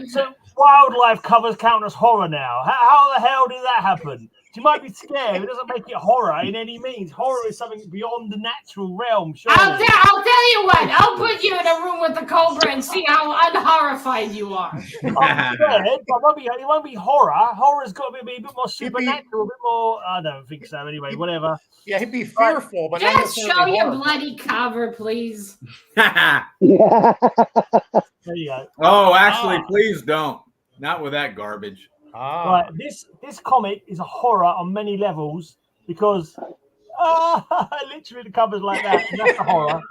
wildlife covers count as horror now. How the hell did that happen? You might be scared. It doesn't make it horror in any means. Horror is something beyond the natural realm. Surely. I'll tell you what. I'll put you in a room with the cobra and see how unhorrified you are. I'm scared, but it won't be horror. Horror's got to be a bit more supernatural, a bit more. I don't think so. Anyway, whatever. Yeah, he'd be fearful, but just show your bloody cover, please. There you go. Oh, actually, please don't. Not with that garbage. Right, this comic is a horror on many levels because literally the cover's like that. That's a horror.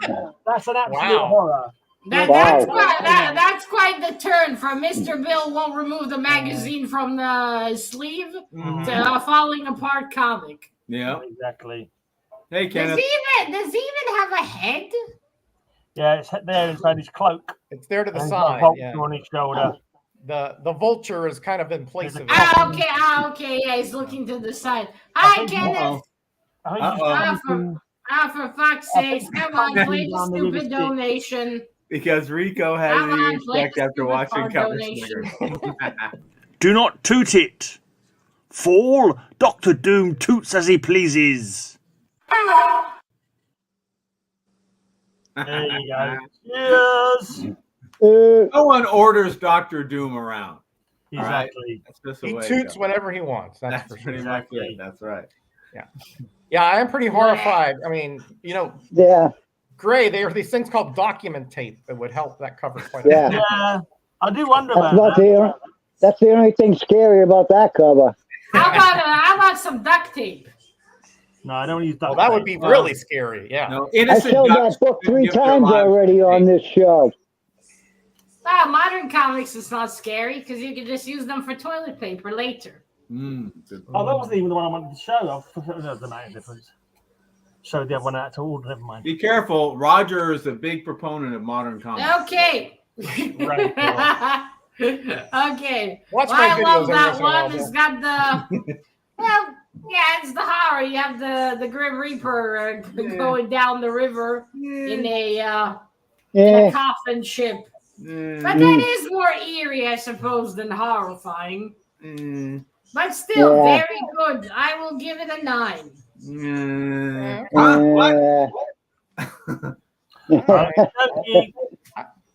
That's an absolute horror. That's quite the turn from Mr. Bill won't remove the magazine from the sleeve to a falling apart comic. Yeah, exactly. Hey, Kenneth. Does he even have a head? Yeah, it's there inside his cloak. It's there to the and side. On his shoulder. The vulture is kind of in place of it. Okay. Yeah, he's looking to the side. Hi, Kenneth. For fuck's sake, come on, play the stupid donation. Because Rico has the respect after watching cover Slingers. Do not toot it. Fall, Dr. Doom toots as he pleases. There you go. Yes. No one orders Dr. Doom around. Exactly. That's just he toots whenever he wants. That's for pretty much it. That's right. Yeah, I am pretty horrified. I mean, Gray, there are these things called document tape that would help that cover quite a bit. Yeah, I do wonder about that. That's the only thing scary about that cover. How about some duct tape? No, I don't use duct tape. That would be really scary. Yeah. No, I showed that book 3 times already on this show. Modern comics is not scary because you can just use them for toilet paper later. That wasn't even the one I wanted to show. There's a matter difference. Showed the other one out to all. Never mind. Be careful. Roger is a big proponent of modern comics. Okay. Right. Okay. Watch my videos I love that every one. once It's got the it's the horror. You have the Grim Reaper going down the river in a coffin ship. But that is more eerie, I suppose, than horrifying. But still, very good. I will give it a 9. What? Okay.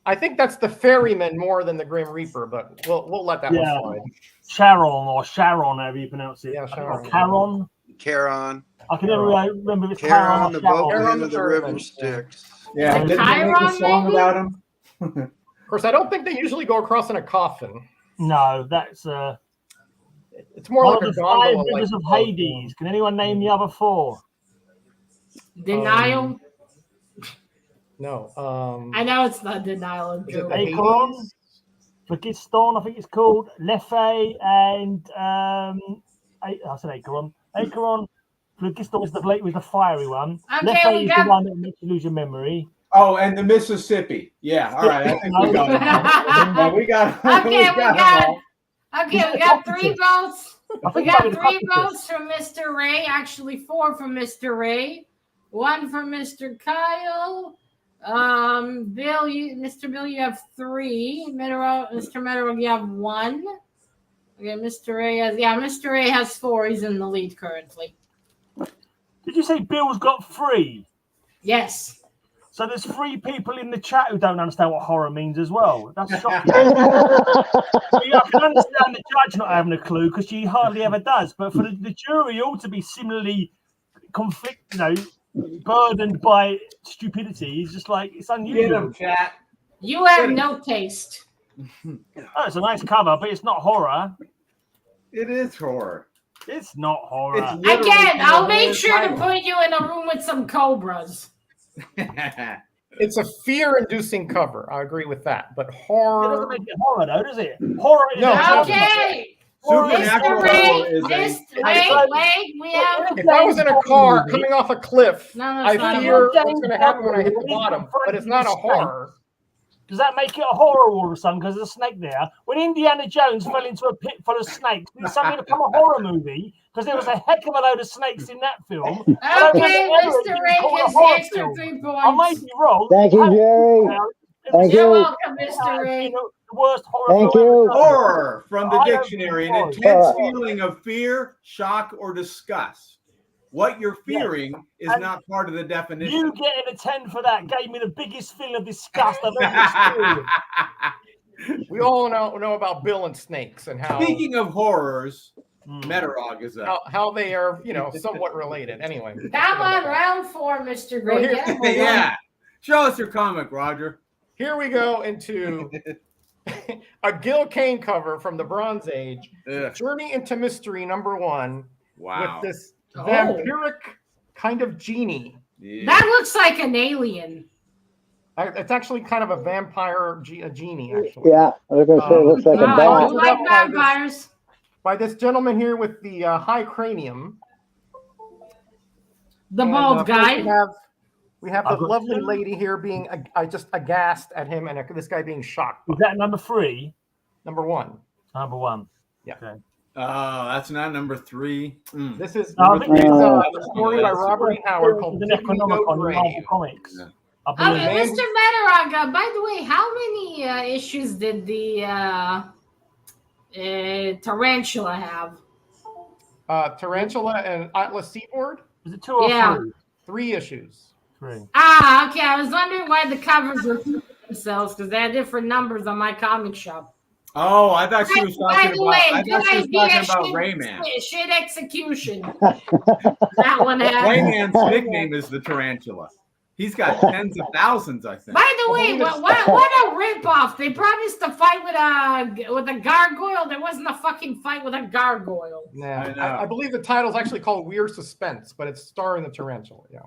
I think that's the ferryman more than the Grim Reaper, but we'll let that one slide. Sharon, however you pronounce it. Yeah, Or Sharon. Charon. I can never remember if it's Charon, Charon the or Sharon. boatman of the river Ferryman. Styx. Yeah, Is it didn't they make a Chiron, song maybe? about him? Of course, I don't think they usually go across in a coffin. No, that's It's more one like of a the five gondola. rivers of Hades. Can anyone name the other four? Denial. No. I know it's not denial. Is it Joe. the Acheron? Hades? Phlogiston, I think it's called. Lethe and I said Acheron. Acheron. Phlogiston was the fiery one. Okay, Lethe we is got- the one that makes you lose your memory. Oh, and the Mississippi. Yeah, all right. I think we got it. Yeah, we got Okay, we got. all. Okay, we got 3 votes. I We think got it might be 3 the votes from Mr. Ray. Actually, 4 from Mr. Ray. 1 from Mr. Kyle. Bill, Mr. Bill, you have 3. Mr. Meteor, you have 1. Okay, Mr. Ray Mr. Ray has 4. He's in the lead currently. Did you say Bill's got 3? Yes. So there's 3 people in the chat who don't understand what horror means as well. That's shocking. See, I can understand the judge not having a clue because she hardly ever does. But for the jury all to be similarly burdened by stupidity is just like it's Get unusual. him, chat. You have no taste. Oh, it's a nice cover, but it's not horror. It is horror. It's not horror. It's literally Again, I'll the make whole sure to title. put you in a room with some cobras. It's a fear-inducing cover. I agree with that. But It doesn't horror. make it horror, though, does it? Horror is No, a Okay. Supernatural Mr. Ray, horror is wait, we have. If I was in a car coming off a cliff, No, I that's not fear a what's going to happen when I hit the bottom. But it's not a horror. Does that make it a horror all of a sudden because there's a snake there? When Indiana Jones fell into a pit full of snakes, did it suddenly become a horror movie? Because there was a heck of a load of snakes in that film. Okay, Mr. Ray gets the extra 3 I might points. be wrong. Thank you, Jerry. Thank You're you. welcome, Mr. Ray. The worst horror Thank film you. ever done. Horror from the I don't dictionary, an think intense horror. feeling of fear, shock, or disgust. What you're fearing is And not part of the definition. You getting a 10 for that gave me the biggest feeling of disgust I've ever experienced. We all know about Bill and snakes and how Speaking of horrors, Metarog is up. how they are, somewhat related. Anyway. Come on, round 4, Mr. Gray. here- Get him a Yeah. Show us your comic, Roger. Here we go into a Gil Kane cover from the Bronze Age. Ugh. Journey into Mystery #1 Wow. with this Oh. vampiric kind of genie. Yeah. That looks like an alien. It's actually kind of a vampire a genie, actually. Yeah, I was going to say it looks like a Wow, bat. you like vampires? By this gentleman here with the high cranium. The And, bald of course, guy. We have the lovely lady here being just aghast at him, and this guy being shocked. Is that number 3? #1. Number 1. Yeah. Okay. Oh, that's not number 3. Mm. This is No, I a think story by Robert E. Howard called the Dig Me No Necronomicon in Grave. Marvel Comics. Yeah. I believe. Okay, Mr. Meteor, by the way, how many issues did the tarantula have? Tarantula and Atlas Seaboard, Was it 2 or Yeah. 3? 3 issues. 3. Okay. I was wondering why the covers were themselves because they had different numbers on my comic shop. Oh, I thought she was By talking the about. way, I good thought she was idea. talking about Rayman. Shit execution. That one had. Rayman's nickname is the Tarantula. He's got tens of thousands, I think. By the way, what a ripoff! They promised to fight with a gargoyle. There wasn't a fucking fight with a gargoyle. Yeah, I know. I believe the title is actually called Weird Suspense, but it's starring the tarantula. Yeah.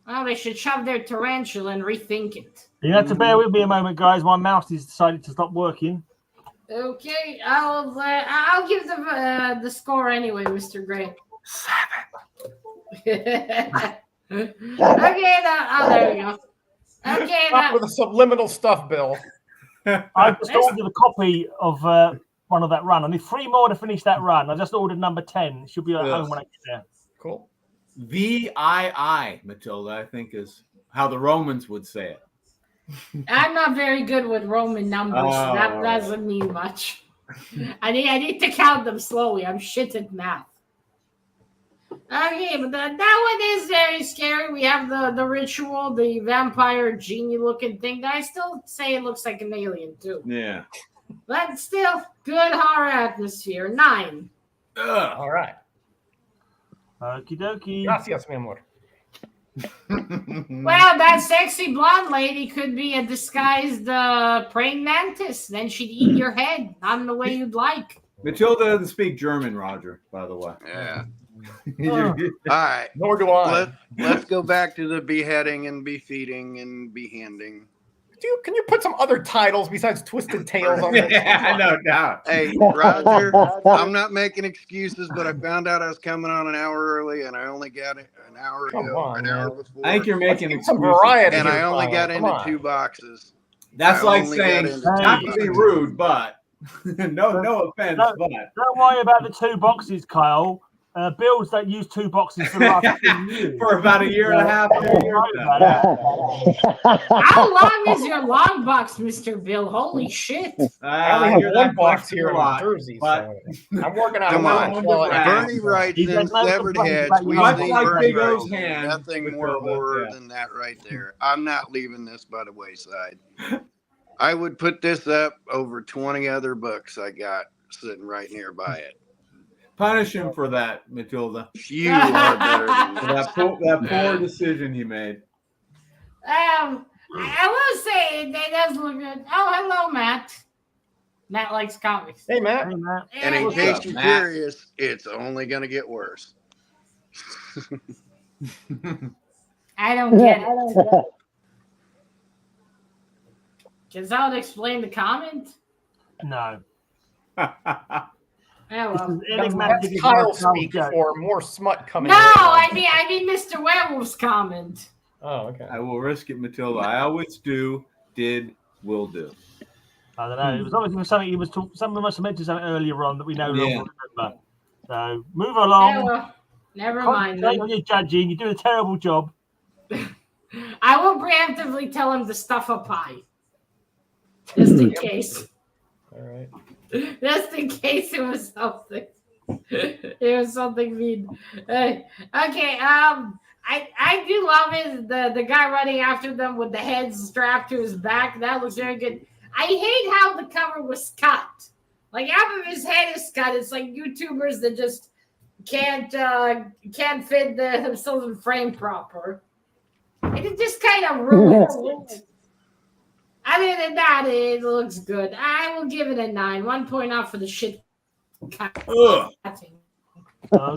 Well, they should shove their tarantula and rethink it. You have to bear with me a moment, guys. My mouse has decided to stop working. Okay, I'll give the score anyway, Mr. Gray. 7. Okay, there we go. Okay, Not with the subliminal stuff, Bill. I just ordered a copy of one of that run. I need 3 more to finish that run. I just ordered number 10. It should be at home when I get there. Cool. VII, Matilda, I think is how the Romans would say it. I'm not very good with Roman numbers. So that Oh. doesn't mean much. I need to count them slowly. I'm shit at math. Okay, but that one is very scary. We have the ritual, the vampire genie looking thing. I still say it looks like an alien too. Yeah. But still, good horror atmosphere. 9. Ugh. All right. Okie dokie. Gracias, mi amor. Well, that sexy blonde lady could be a disguised praying mantis. Then she'd eat your head, not in the way you'd like. Matilda doesn't speak German, Roger, by the way. Yeah. All right. Nor do I. Let's go back to the beheading and befeeding and behanding. Can you put some other titles besides Twisted Tales on this? Yeah, no doubt. Hey, Roger, I'm not making excuses, but I found out I was coming on an hour early, and I only got it an hour ago, an hour before. I think you're making some excuses. variety. And I here, only Kyle. got Come into on. 2 boxes. That's I like only got saying, into not 2 to be boxes. rude, but no offense, but Don't worry about the 2 boxes, Kyle. Bills don't use 2 boxes for the last 2 years. for about a year and a half. 2 years now. How long is your long box, Mr. Bill? Holy shit. I only hear have that one box question here a in lot, Jersey, but so I'm working on Come on. it. Bernie writes He in does not Severed complain Heads. about We you. Much see like Bernie Big O's writes in hand, nothing more Matilda, horror yeah. than that right there. I'm not leaving this by the wayside. I would put this up over 20 other books I got sitting right nearby it. Punish him for that, Matilda. You are better than For that. that poor decision he made. I will say it does look good. Oh, hello, Matt. Matt likes comics. Hey, Matt. Hey, Matt. And in What's case up, you're Matt? curious, it's only going to get worse. I don't get it. Can someone explain the comment? No. Oh, well. Enigmatic That's Kyle is not speak joke. for more smut coming No, in. I mean Mr. Werewolf's comment. Oh, okay. I will risk it, Matilda. I always do, did, will do. I don't know. It was obviously something he was talking. Someone must have mentioned something earlier on that we no longer remember. So move along. Yeah, well, never mind. Concentrate on your judging. You're doing a terrible job. I will preemptively tell him to stuff a pie. Just in case. All right. Just in case it was something. It was something mean. Okay. I do love it. The guy running after them with the heads strapped to his back. That looks very good. I hate how the cover was cut. Like half of his head is cut. It's like YouTubers that just can't fit themselves in frame proper. And it just kind of ruins it. Other than that, it looks good. I will give it a 9. 1 point off for the shit. Ugh. All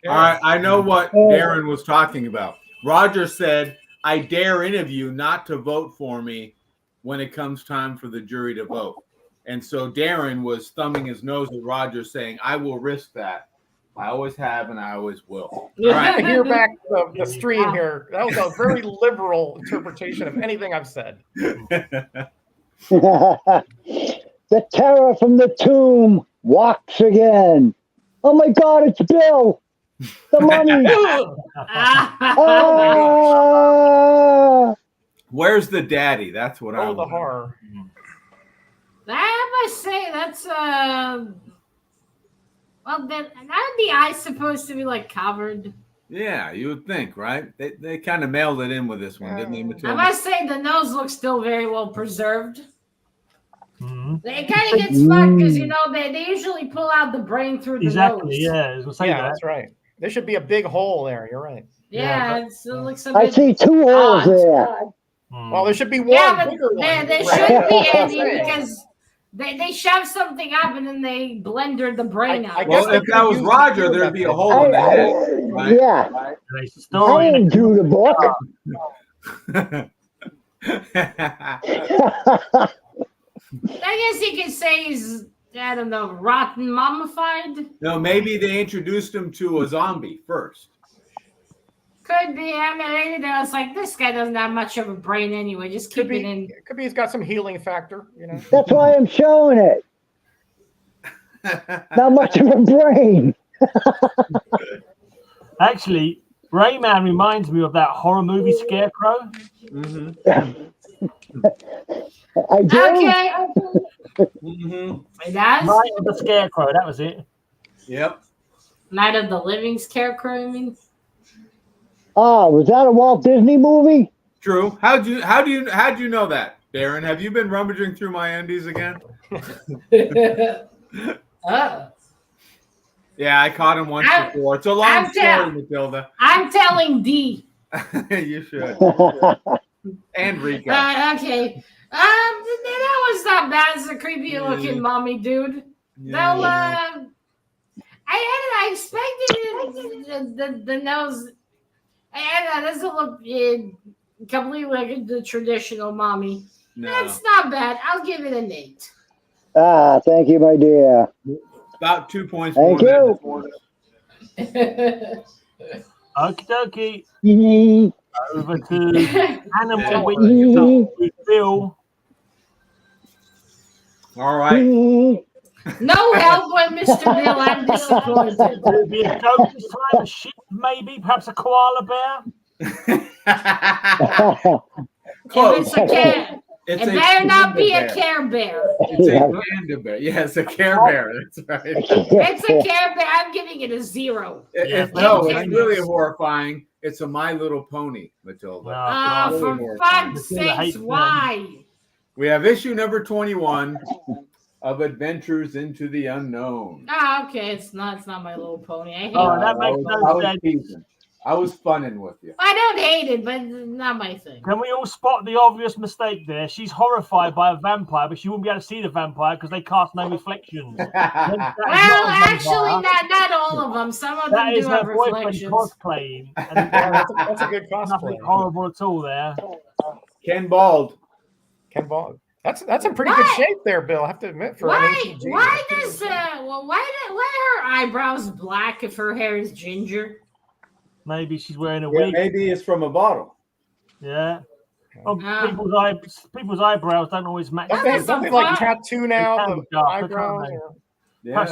right, I know what Darren was talking about. Roger said, I dare any of you not to vote for me when it comes time for the jury to vote. And so Darren was thumbing his nose at Roger saying, I will risk that. I always have and I always will. All I right. to hear back the stream here. That was a very liberal interpretation of anything I've said. The terror from the tomb walks again. Oh my God, it's Bill. The money. Ah! Where's the daddy? That's what I Oh, the want. horror. I must say that's well, then aren't the eyes supposed to be like covered? Yeah, you would think, right? They kind of mailed it in with this one, didn't they, I Matilda? must say the nose looks still very well preserved. Mm-hmm. They kind of get smart because they usually pull out the brain through the Exactly. nose. Yeah, I was gonna say Yeah, that. that's right. There should be a big hole there. You're right. Yeah, it looks a I bit see 2 holes odd. there. Well, there should be one Yeah, but bigger one. there shouldn't be any because they shove something up and then they blender the brain out. I Well, guess if that was Roger, there'd be a hole in the head. Right? Yeah, It's a I story. didn't do the book. I guess you could say he's, I don't know, rotten mummified. No, maybe they introduced him to a zombie first. Could be. I mean, it's like this guy doesn't have much of a brain anyway. Just keep it in. Could be he's got some healing factor, That's why I'm showing it. Not much of a brain. Actually, Rayman reminds me of that horror movie Scarecrow. Mm-hmm. I do. Okay. Mm-hmm. It does. Night of the Scarecrow. That was it. Yep. Night of the Living Scarecrow, you mean? Oh, was that a Walt Disney movie? True. How do you know that, Darren? Have you been rummaging through my undies again? Yeah, I caught him once before. It's a long story, Matilda. I'm telling D. You should. And Rico. Okay. That was not bad as a creepy looking mommy dude. Yeah. No, I expected the nose. That doesn't look completely like the traditional mommy. No. That's not bad. I'll give it an 8. Ah, thank you, my dear. About 2 points. Thank you. Okie dokie. Mhm. Over to Animal with Bill. All right. Mhm. No help when Mr. Bill. I'm disappointed. There'll be a goat this time, a sheep, maybe, perhaps a koala bear. Close. If it's a cat, it better not be a bear. Care Bear. It's a panda bear. Yes, a Care Bear. That's right. It's a Care Bear. I'm giving it a 0. No, it's really horrifying. It's a My Little Pony, Matilda. Oh, for fuck's sakes, why? We have issue number 21 of Adventures into the Unknown. Oh, okay. It's not My Little Pony. I hate that makes no sense. I was funning with you. I don't hate it, but it's not my thing. Can we all spot the obvious mistake there? She's horrified by a vampire, but she wouldn't be able to see the vampire because they cast no reflections. Well, actually, not all of them. Some of them do have reflections. Cosplaying. That's a good cosplay. Nothing horrible at all there. Ken Bald. That's in pretty good shape there, Bill. I have to admit, for an ATG. Why are her eyebrows black if her hair is ginger? Maybe she's wearing a wig. Maybe it's from a bottle. Yeah. Well, people's eyebrows don't always match. Something like tattoo now. The eyebrows. Yeah.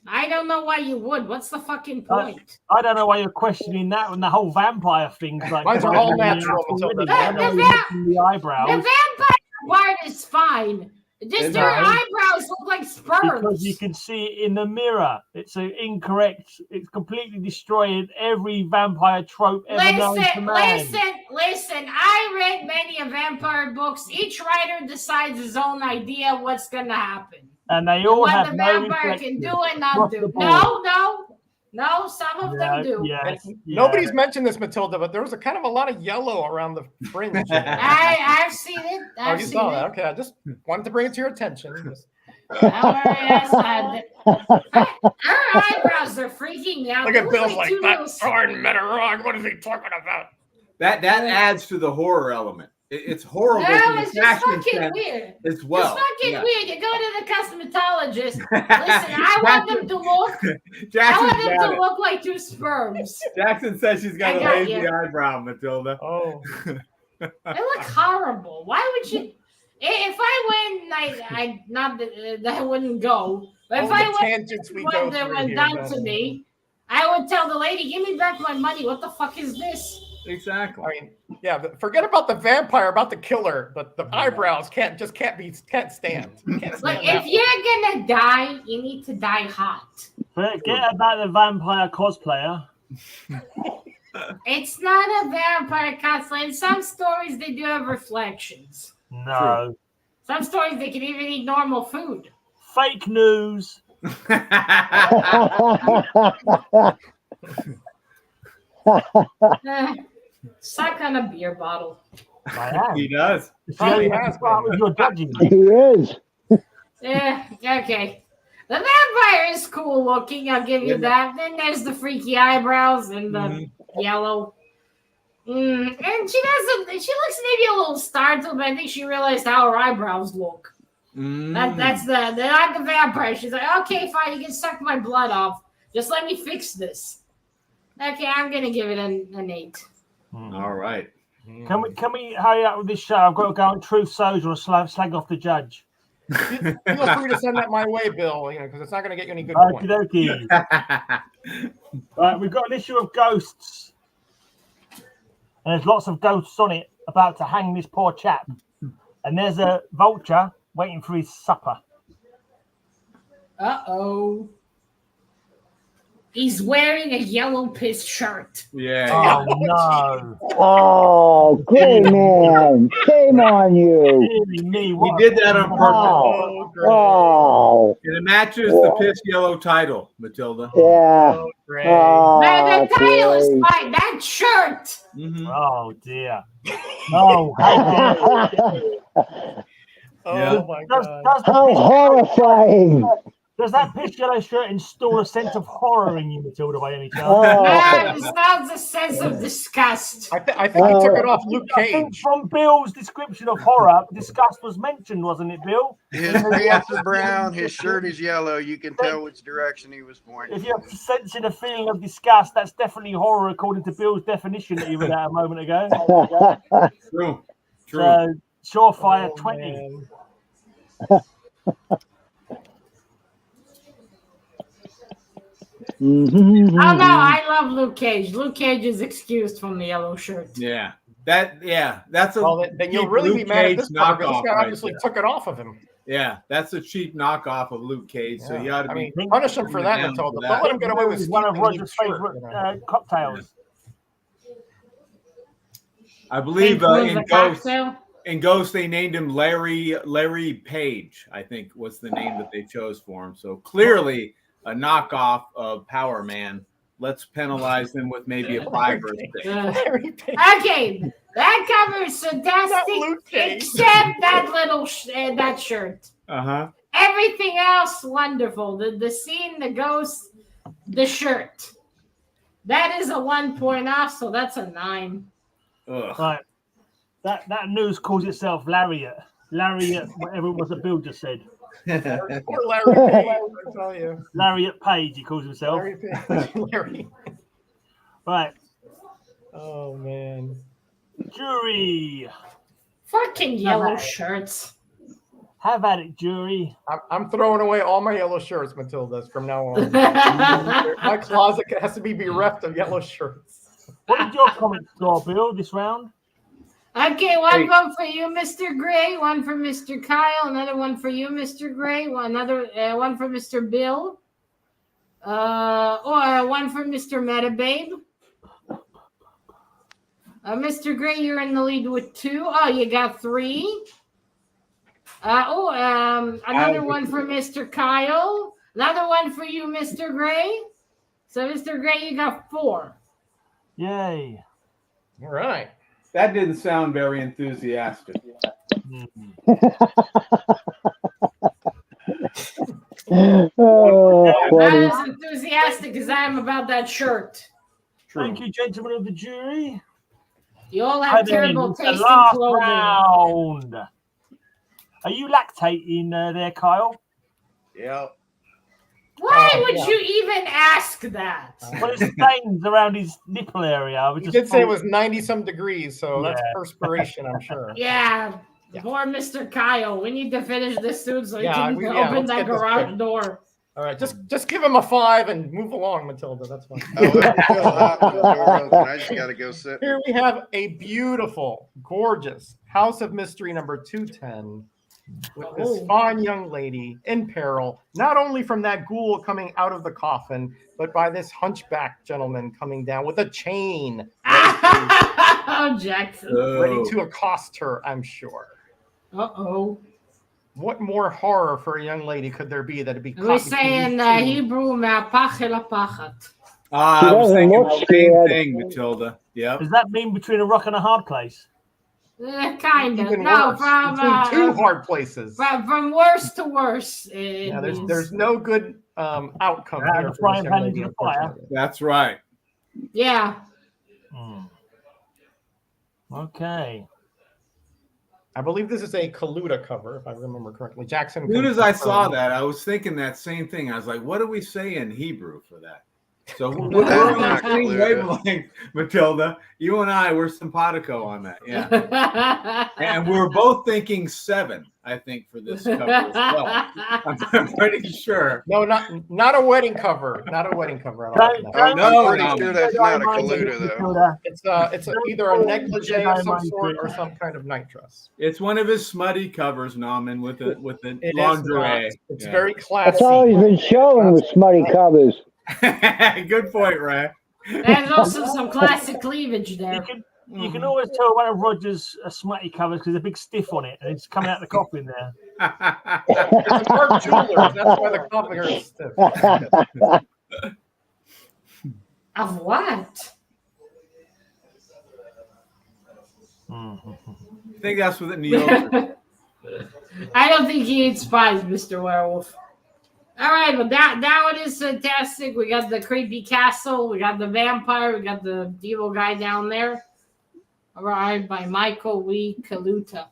I don't know why you would. What's the fucking point? I don't know why you're questioning that when the whole vampire thing's like. Mine's are all natural. The eyebrows. The vampire part is fine. Just her eyebrows look like sperms. Because you can see it in the mirror. It's incorrect. It's completely destroyed every vampire trope ever known to man. Listen. I read many vampire books. Each writer decides his own idea what's going to happen. And they all have what the no vampire can do and not do. No, some of them do. Nobody's mentioned this, Matilda, but there was a kind of a lot of yellow around the fringe. I've seen it. You saw that? Okay, I just wanted to bring it to your attention. Her eyebrows are freaking me out. Look at Bill like that. Darn Metarog. What is he talking about? That adds to the horror element. It's horrible. No, it's just fucking weird. As well. It's fucking weird. You go to the cosmetologist. Listen, I want them to look like 2 sperms. Jackson says she's got a lazy eyebrow, Matilda. Oh. They look horrible. Why would you? If I went, that wouldn't go. But if I went down to me, I would tell the lady, "Give me back my money. What the fuck is this?" Exactly. I mean, yeah. Forget about the vampire, about the killer. But the eyebrows can't stand. Like if you're gonna die, you need to die hot. Forget about the vampire cosplayer. It's not a vampire cosplay. In some stories, they do have reflections. No. Some stories they can even eat normal food. Fake news. Suck on a beer bottle. He does. Probably has. You're judging. He is. Yeah, okay. The vampire is cool looking, I'll give you that. Then there's the freaky eyebrows and the yellow. And she looks maybe a little startled, but I think she realized how her eyebrows look. That's not the vampire. She's like, okay, fine, you can suck my blood off. Just let me fix this. Okay, I'm gonna give it an 8. All right. Can we hurry up with this show? I've got to go on Truth Social and slag off the judge. Feel free to send that my way, Bill. Because it's not going to get you any good points. Okie dokie. Right, we've got an issue of ghosts, and there's lots of ghosts on it about to hang this poor chap. And there's a vulture waiting for his supper. Uh-oh. He's wearing a yellow piss shirt. Yeah. Oh no! Oh, Greyman, shame on you. He did that on purpose. Oh, And it matches the piss yellow title, Matilda. yeah. The title is Gray. fine. That shirt. Mm-hmm. Oh dear! Oh, how dare you. Oh my God! How horrifying! Does that piss yellow shirt install a sense of horror in you, Matilda, by any chance? No, it's not the sense of disgust. I think he took it off Luke I think Cage. from Bill's description of horror, disgust was mentioned, wasn't it, Bill? His pants are brown, his shirt is yellow. You can tell which direction he was pointing. If you're sensing a feeling of disgust, that's definitely horror according to Bill's definition that you read out a moment ago. True. So, surefire 20. Mm-hmm. Oh no, I love Luke Cage. Luke Cage is excused from the yellow shirt. Yeah. That's a Well, then you'll really be Luke mad at Cage this part, because knockoff this guy right obviously there. took it off of him. Yeah, that's a cheap knockoff of Luke Cage. So he ought to be. Punish him for that, down Matilda. for that. Don't let him get away with It's one of stealing Roger's Luke's shirt, favorite you know. cocktails. I believe Includes a cocktail. in Ghost they named him Larry Page. I think was the name that they chose for him. So clearly a knockoff of Power Man. Let's penalize him with maybe a 5 or a 6. Okay, that covers fantastic, except that little that shirt. Uh-huh. Everything else wonderful. The scene, the ghost, the shirt. That is a 1 point off, so that's a 9. Ugh. Right. That news calls itself Lariat. Lariat, whatever it was that Bill just said. Poor Larry Page, I tell you. Lariat Page, he calls himself. Larry Page. Larry. Right. Oh man. Jury. Fucking yellow shirts. Have at it, jury. I'm throwing away all my yellow shirts, Matilda, from now on. My closet has to be bereft of yellow shirts. What did your comment score, Bill, this round? Okay, one vote for you, Mr. Gray, one for Mr. Kyle, another one for you, Mr. Gray, another one for Mr. Bill, or one for Mr. Metababe. Mr. Gray, you're in the lead with 2. Oh, you got 3. Another one for Mr. Kyle, another one for you, Mr. Gray. So, Mr. Gray, you got 4. Yay. All right. That didn't sound very enthusiastic. Oh, Not funny. as enthusiastic as I am about that shirt. Thank you, gentlemen of the jury. You all have And then terrible it's the taste in last clothing. round. Are you lactating there, Kyle? Yep. Why would you even ask that? Well, there's stains around his nipple area. I was You just did say it was 90-some degrees, so that's Yeah. perspiration, I'm sure. Yeah, poor Mr. Kyle. We need to finish this soon so he can open let's that get this garage quick. door. All right, just give him a 5 and move along, Matilda. That's fine. Oh, I'm still hot with the door open. I just got to go sit. Here we have a beautiful, gorgeous House of Mystery number 210 with this fine young lady in peril, not only from that ghoul coming out of the coffin, but by this hunchback gentleman coming down with a chain, Oh, Jackson. ready to accost her, I'm sure. Uh-oh. What more horror for a young lady could there be that'd be We caught say in between these two? Hebrew, "Me'apach el apachat." I was doesn't thinking look the same scared. thing, Matilda. Yep. Does that mean between a rock and a hard place? Kind of. Even No, worse, from between 2 hard places. from worse to worse. Yeah, there's no good outcome Add here. the for frying this pan young into lady, the fire. unfortunately. That's right. Yeah. Okay. I believe this is a Kaluta cover, if I remember correctly. Jackson. As soon as I saw that, I was thinking that same thing. I was like, what do we say in Hebrew for that? So we're on the same wavelength, Matilda. You and I, we're simpatico on that. Yeah. And we're both thinking 7, I think, for this cover as well. I'm pretty sure. No, not a wedding cover. Not a wedding cover. I don't like that. I'm pretty sure that's not a Kaluta, though. It's either a negligee of some sort or some kind of night dress. It's one of his smutty covers, Nauman, with the It is lingerie. not. It's Yeah. very classy. That's all he's been showing with smutty covers. Good point, Ray. There's also some classic cleavage there. You can always tell one of Roger's smutty covers because there's a big stiff on it and it's coming out the coffin there. It's Mark Jewelers. That's why the coffin is stiff. Of what? I think that's what New York. I don't think he eats pies, Mr. Werewolf. All right, well, that one is fantastic. We got the creepy castle. We got the vampire. We got the evil guy down there. Arrived by Michael Lee Kaluta.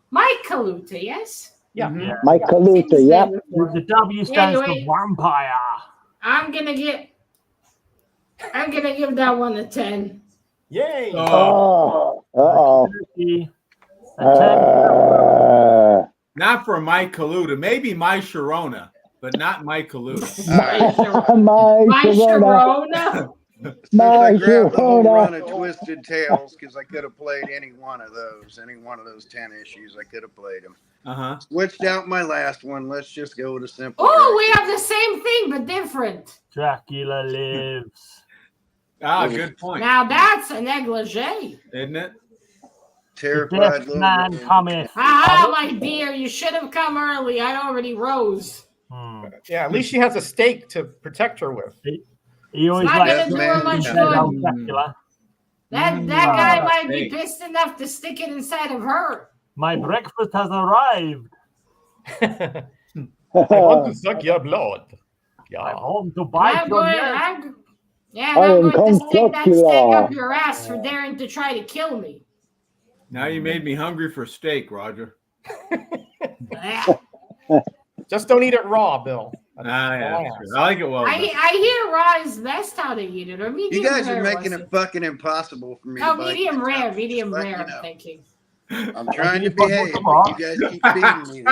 Mike Kaluta, yes? Yeah. Mike Kaluta, yep. The W stands for vampire. I'm gonna give that one a 10. Yay! Oh. Not for Mike Kaluta. Maybe my Sharona, but not Mike Kaluta. My Sharona. I grabbed the whole run of Twisted Tales because I could have played any one of those 10 issues. I could have played them. Switched out my last one. Let's just go to simple. Oh, we have the same thing but different. Dracula lives. Good point. Now that's a negligee, isn't it? Terrified little man cometh. my dear, you should have come early. I already rose. Yeah, at least she has a stake to protect her with. He always not gonna do her much good. That guy might be pissed enough to stick it inside of her. My breakfast has arrived. I want to suck your blood. Yeah. I'm home to buy I'm going to stick that stake up your ass for daring to try to kill me. Now you made me hungry for steak, Roger. Just don't eat it raw, Bill. I like it well. I hear raw is best how to eat it, or medium rare. You guys are making it fucking impossible for me. No, medium rare, I'm thinking. I'm trying to behave. You guys keep beating me.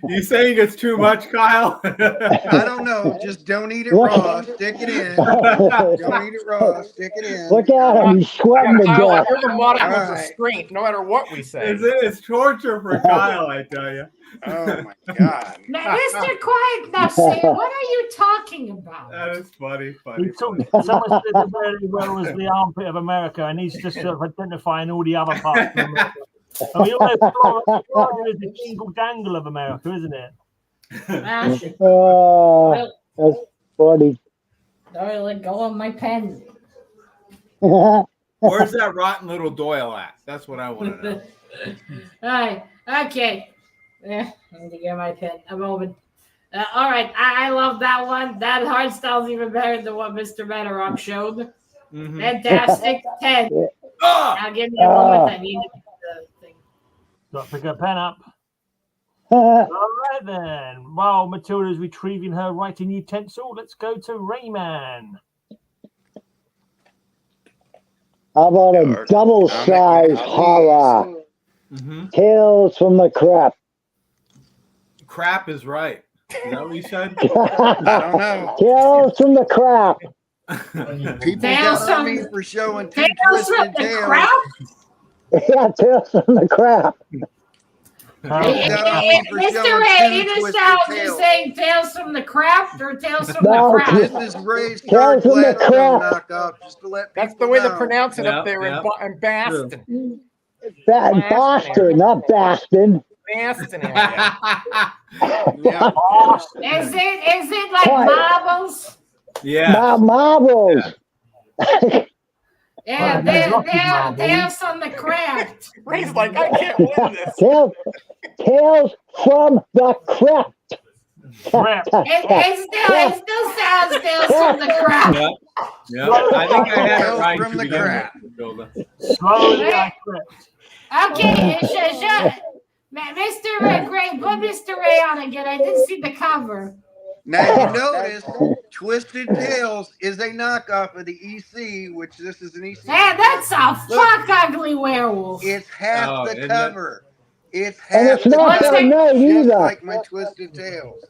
You saying it's too much, Kyle? I don't know. Just don't eat it raw. Stick it in. Don't eat it raw. Stick it in. Look at him. He's sweating to death. You're the modicum of restraint, no matter what we say. It's torture for Kyle, I tell you. Oh my God. Now, Mr. Quiet now, say, what are you talking about? That is funny. He took someone said that very well was the armpit of America, and he's just sort of identifying all the other parts of America. I mean, Florida is the jingle dangle of America, isn't it? That's funny. Don't let go of my pen. Where's that rotten little Doyle at? That's what I want to know. All right. Okay. I need to get my pen. A moment. All right. I love that one. That art style's even better than what Mr. Metarock showed. Fantastic. 10. Now give me a moment. I need the thing. Got to pick a pen up. All right then. While Matilda's retrieving her writing utensil, let's go to Rayman. How about a double-sized horror? Tales from the Crypt. Crap is right. Is that what you said? I don't know. Tales from the Crypt. People got on me for showing two Twisted Tales. Yeah, Tales from the Crypt. Mr. Ray, either sounds just saying Tales from the Craft or Tales from the Craft. This is Ray's Tales from the Craft knockoff. Just to let that's the way they pronounce it up there in Boston. Boston, not Boston. Boston. Is it like marbles? Yeah. Marbles. Yeah, Tales from the Craft. Ray's like, I can't win this. Tales from the Crypt. It still sounds Tales from the Craft. Yeah. I think I had it right from the Craft. Okay, Mr. Gray, put Mr. Ray on again. I didn't see the cover. Now you notice Twisted Tales is a knockoff of the EC, which this is an EC. Man, that's a ugly werewolf. It's half the cover. It's And half it's not the that nice just either. like my Twisted Tales.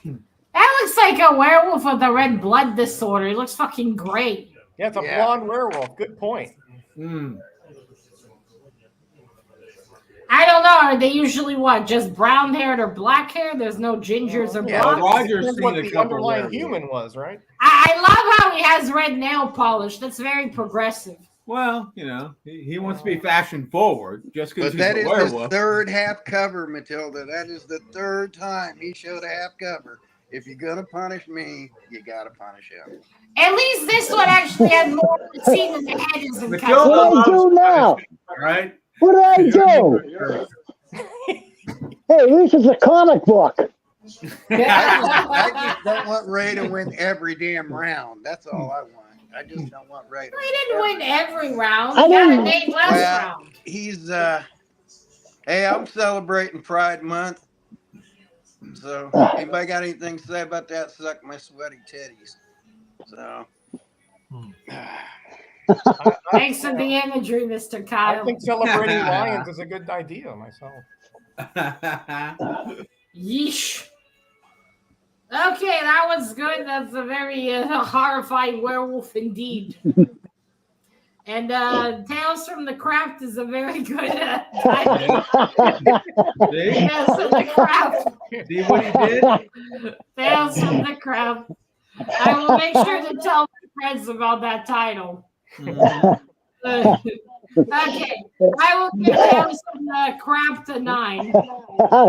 That looks like a werewolf with a red blood disorder. It looks fucking great. Yeah, it's a blonde werewolf. Good point. I don't know. Are they usually what? Just brown haired or black hair? There's no gingers or blondes. Roger's That's seen what a the couple underlying there, human was, right? I love how he has red nail polish. That's very progressive. Well, you know, he wants to be fashion forward just because But he's that a is werewolf. his third half cover, Matilda. That is the third time he showed a half cover. If you're gonna punish me, you gotta punish him. At least this one actually had more scene in the head isn't Matilda What do I do now? All right. What do I do? Hey, at least it's a comic book. I just don't want Ray to win every damn round. That's all I want. I just don't want Ray to He didn't win every round. I He got a didn't- name last Well, round. He's hey, I'm celebrating Pride Month. So anybody got anything to say about that? Suck my sweaty titties. So Thanks for the imagery, Mr. I Kyle. think celebrating lions is a good idea myself. Yeesh. Okay, that was good. That's a very horrifying werewolf indeed. And Tales from the Craft is a very good title. See? Tales from the Craft. See what he did? Tales from the Craft. I will make sure to tell my friends about that title. Okay, I will give Tales from the Craft a 9.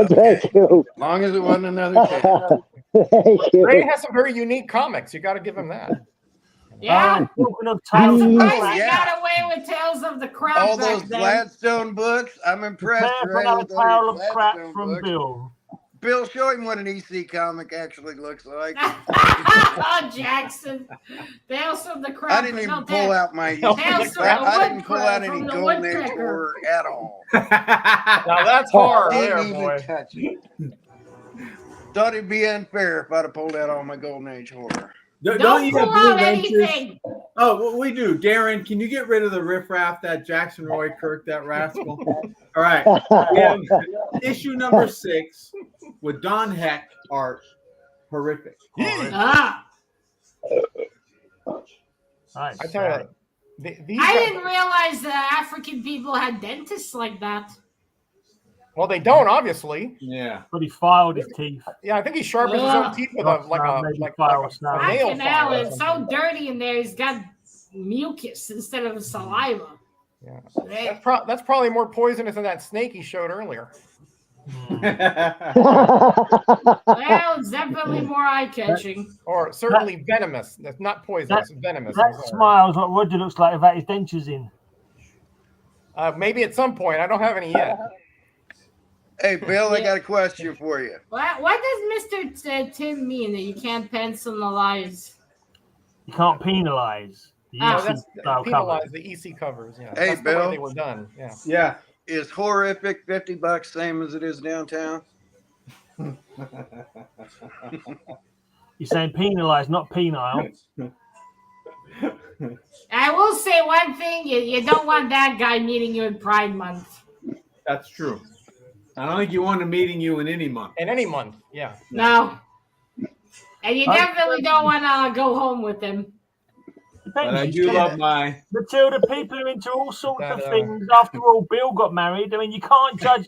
Thank you. as long as it wasn't another 10. Thank Ray you. has some very unique comics. You got to give him that. Yeah. Talking of I'm tales, surprised Oh, I yeah. got away with Tales of the Craft All back those then. Gladstone books, I'm impressed. prepare for Ray, another with all tale your of crap Gladstone from books. Bill. Bill, show him what an EC comic actually looks like. Oh, Jackson. Tales from the Craft. I didn't even pull out my. Tales from the I didn't pull out Woodpecker, any from the Golden Age Woodpecker. horror at all. Now that's horror there, Didn't even boy. touch it. Thought it'd be unfair if I'd have pulled out all my Golden Age horror. Don't you pull have Blue out Ventures? anything. Oh, well, we do. Darren, can you get rid of the riffraff, that Jackson Roy Kirk, that rascal? All right. We have issue number 6 with Don Heck art. Horrific. Ah, Nice. I tell you, these I guys, didn't realize that African people had dentists like that. well, they don't obviously. Yeah. But he filed his teeth. Yeah, I think he sharpens his own teeth with a Maybe file snap. a nail Fucking hell, file. it's so dirty in there. He's got mucus instead of saliva. Yeah. Hey, That's probably more poisonous than that snake he showed earlier. well, it's definitely more eye-catching. Or certainly venomous. That's not poisonous. It's venomous. That smile's what Roger looks like without his dentures in. Maybe at some point. I don't have any yet. Hey, Bill, I got a question for you. What does Mr. Tim mean that you can't personalize? You can't penalise. The Ah. No, EC that's style penalize cover. the EC covers. Yeah. Hey, that's the Bill. way they were done. Yeah. Yeah. Is horrific $50 same as it is downtown? You're saying penalise, not penile. I will say one thing: you don't want that guy meeting you in Pride Month. That's true. I don't think you want him meeting you in any month. In any month. Yeah. No, and you definitely don't want to go home with him. But I do love my. Matilda, people are into all sorts of That, things. After all, Bill got married. I mean, you can't judge.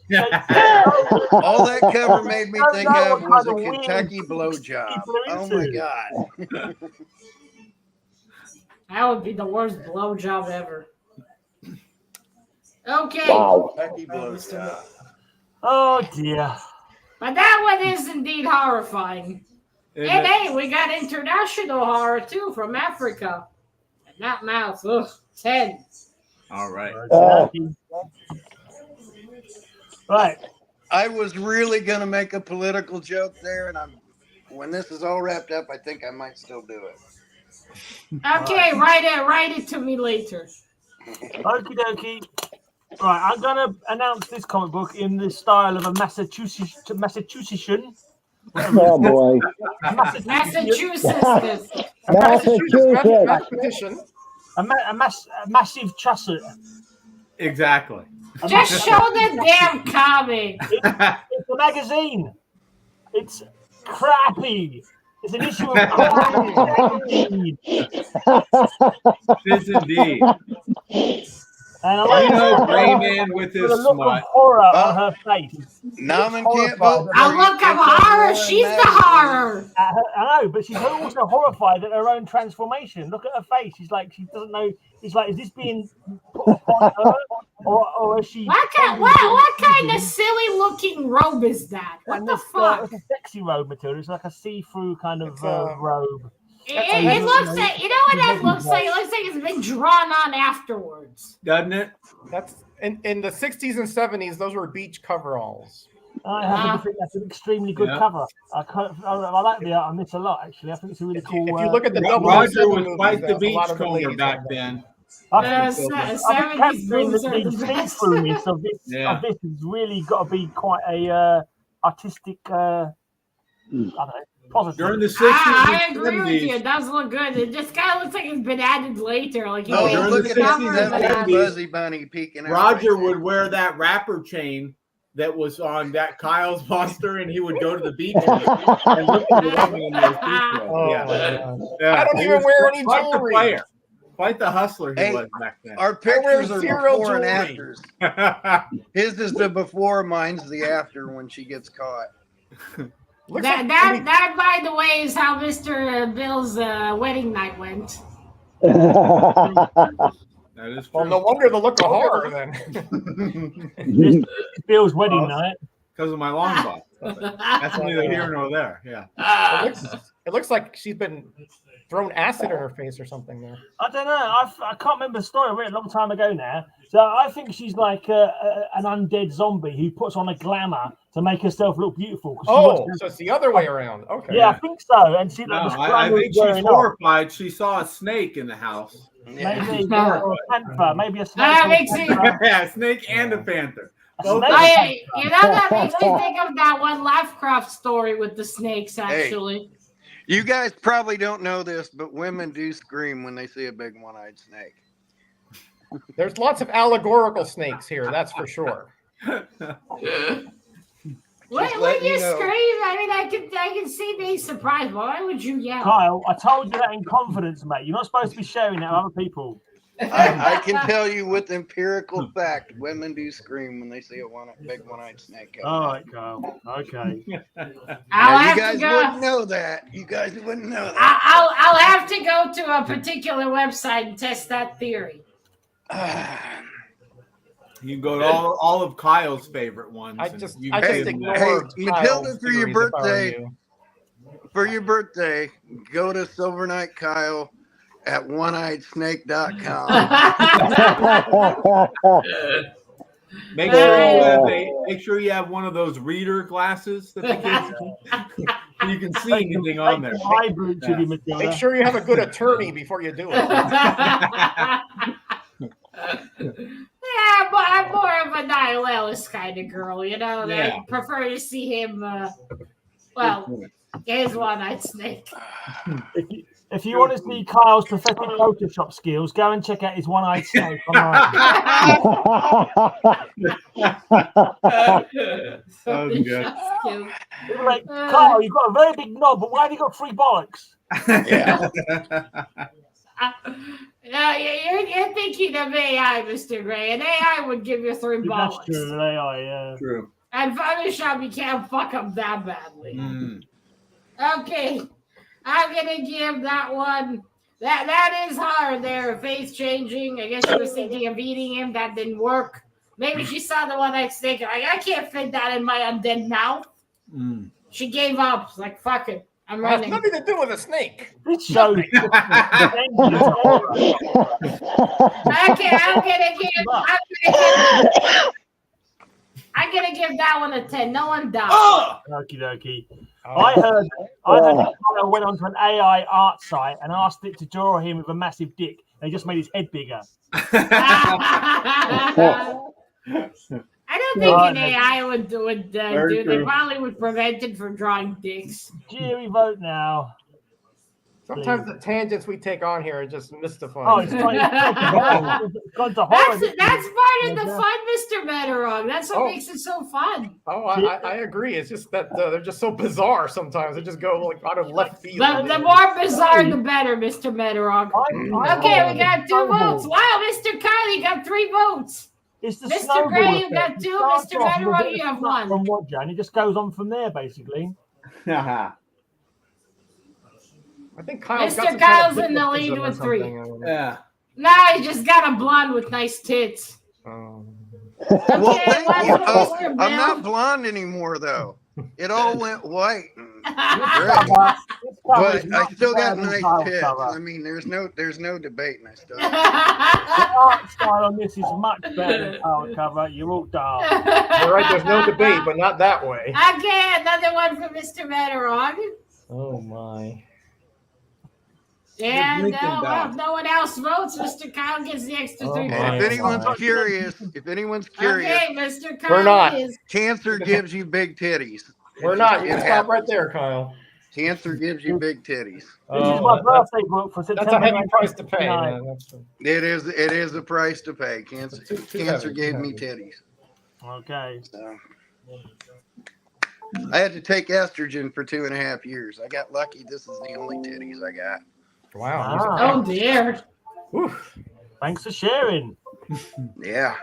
All that cover made me think know of what was a kind of weird Kentucky people blowjob. are Oh my into. God. That would be the worst blowjob ever. Okay, Wow. Kentucky blowjob. Oh dear. but that one is indeed horrifying. Isn't And it? hey, we got international horror too from Africa. And that mouth, ugh, 10. All right. Right. I was really going to make a political joke there, and when this is all wrapped up, I think I might still do it. Okay, write it to me later. Okie dokie. Right, I'm going to announce this comic book in the style of a Massachusettsian. Oh boy. Massachusetts. Massachusetts. Mathematician. A massive chasset. Exactly. Just show the damn comic. It's a magazine. It's crappy. It's an issue of crappy. It is indeed. And I You like know, Ray Rayman with his With a look smut. of horror on her face. Naaman can't vote. A look of horror. She's the horror. I know, but she's also horrified at her own transformation. Look at her face. She's like, she doesn't know. It's like, is this being put upon her, or is she? What kind of silly looking robe is that? What the fuck? It's a sexy robe, Matilda. It's like a see-through kind of robe. It looks like, you know what that looks like? It looks like it's been drawn on afterwards. Doesn't it? That's in the 60s and 70s. Those were beach coveralls. I happen to think that's an extremely good cover. I like the art on this a lot, actually. I think it's a really cool. If you look at the Roger was quite the beachcomber back then. I think the see-throughness of this has really got to be quite a artistic. I don't know. Positive. During the 60s I agree 70s, with you. It does look good. It just kind of looks like it's been added later. Like look at that 60s, fuzzy bunny peeking out. Roger would wear that wrapper chain that was on that Kyle's monster, and he would go to the beach and look at the woman in those I don't even wear any jewelry. Quite the hustler he was back then. Our pictures are before and afters. His is the before, mine's the after when she gets caught. That, by the way, is how Mr. Bill's wedding night went. That is true. Well, no wonder the look of horror then. Bill's wedding night. Because of my long box. That's neither here nor there. Yeah. It looks like she's been thrown acid in her face or something there. I don't know. I can't remember the story. I read it a long time ago now. So I think she's like an undead zombie who puts on a glamour to make herself look beautiful. So it's the other way around. Okay. Yeah, I think so. And she I think she's horrified. She saw a snake in the house. Maybe a panther. Maybe a snake. Yeah, snake and a panther. You know, that makes me think of that one Lovecraft story with the snakes, actually. Hey, you guys probably don't know this, but women do scream when they see a big one-eyed snake. There's lots of allegorical snakes here, that's for sure. When you scream, I mean, I can see being surprised. Why would you yell? Kyle, I told you that in confidence, mate. You're not supposed to be sharing that with other people. I can tell you with empirical fact, women do scream when they see a big one-eyed snake. All right, Kyle. Okay. You guys wouldn't know that. You guys wouldn't know that. I'll have to go to a particular website and test that theory. You can go to all of Kyle's favorite ones. I just ignore Matilda, for your birthday, go to Silver Night Kyle at oneeyedsnake.com. Make sure you have one of those reader glasses that the kids so you can see anything on there. Make sure you have a good attorney before you do it. Yeah, but I'm more of a Niall Ellis kind of girl, you know. I prefer to see him, his one-eyed snake. If you want to see Kyle's pathetic Photoshop skills, go and check out his one-eyed snake online. So good. Like, Kyle, you've got a very big knob, but why have you got 3 bollocks? You're thinking of AI, Mr. Gray, and AI would give you 3 bollocks. That's true, AI, yeah. True. And Photoshop, you can't fuck up that badly. Okay. I'm gonna give that one. That is hard there. Face changing. I guess she was thinking of eating him. That didn't work. Maybe she saw the one-eyed snake. Like, I can't fit that in my undead mouth. She gave up. Like, fuck it. I'm running. It has nothing to do with a snake. This show. Okay, I'm gonna give that one a 10. No one died. Okie dokie. I heard Kyle went onto an AI art site and asked it to draw him with a massive dick. They just made his head bigger. I don't think an AI would do. They probably would prevent it from drawing dicks. Jury vote now. Sometimes the tangents we take on here are just mystifying. Oh, it's gone to horror. That's part of the fun, Mr. Metarog. That's what makes it so fun. Oh, I agree. It's just that they're just so bizarre sometimes. They just go like out of left field. The more bizarre, the better, Mr. Metarog. Okay, we got 2 votes. Wow, Mr. Kylie got 3 votes. It's the Mr. snowball Gray, you effect. got It two. starts Mr. off with a Federer, bit you of have snap one. from Roger, and it just goes on from there, basically. I think Kyle's got Mr. some Kyle's kind of in the lead hypnotism or with 3. something. Yeah. Nah, he just got a blonde with nice tits. Well, Okay, thank what's you. with Oh, Mr. I'm Bill? not blonde anymore, though. It all went white. This Great. cover is But I much still got better than nice Kyle's tits. cover. I mean, there's no debating. I still. The art style on this is much better than Kyle's cover. You're all dark. You're right, there's no debate, but not that way. Okay, another one for Mr. Vetterog. Oh, my. And Lincoln well, dog. if no one else votes, Mr. Kyle gets the extra 3 Oh, And my. if anyone's God. curious, Okay, Mr. Kyle We're not. is. cancer gives you big titties. We're not. You It can stop right happens. there, Kyle. Cancer gives you big titties. This is Oh, my birthday book for that's September. a heavy price to pay. 1999. It is a price to pay. Cancer Too cancer heavy, gave too me heavy. titties. Okay. So I had to take estrogen for 2.5 years. I got lucky. This is the only titties I got. Wow. Oh, dear. Thanks for sharing. Yeah.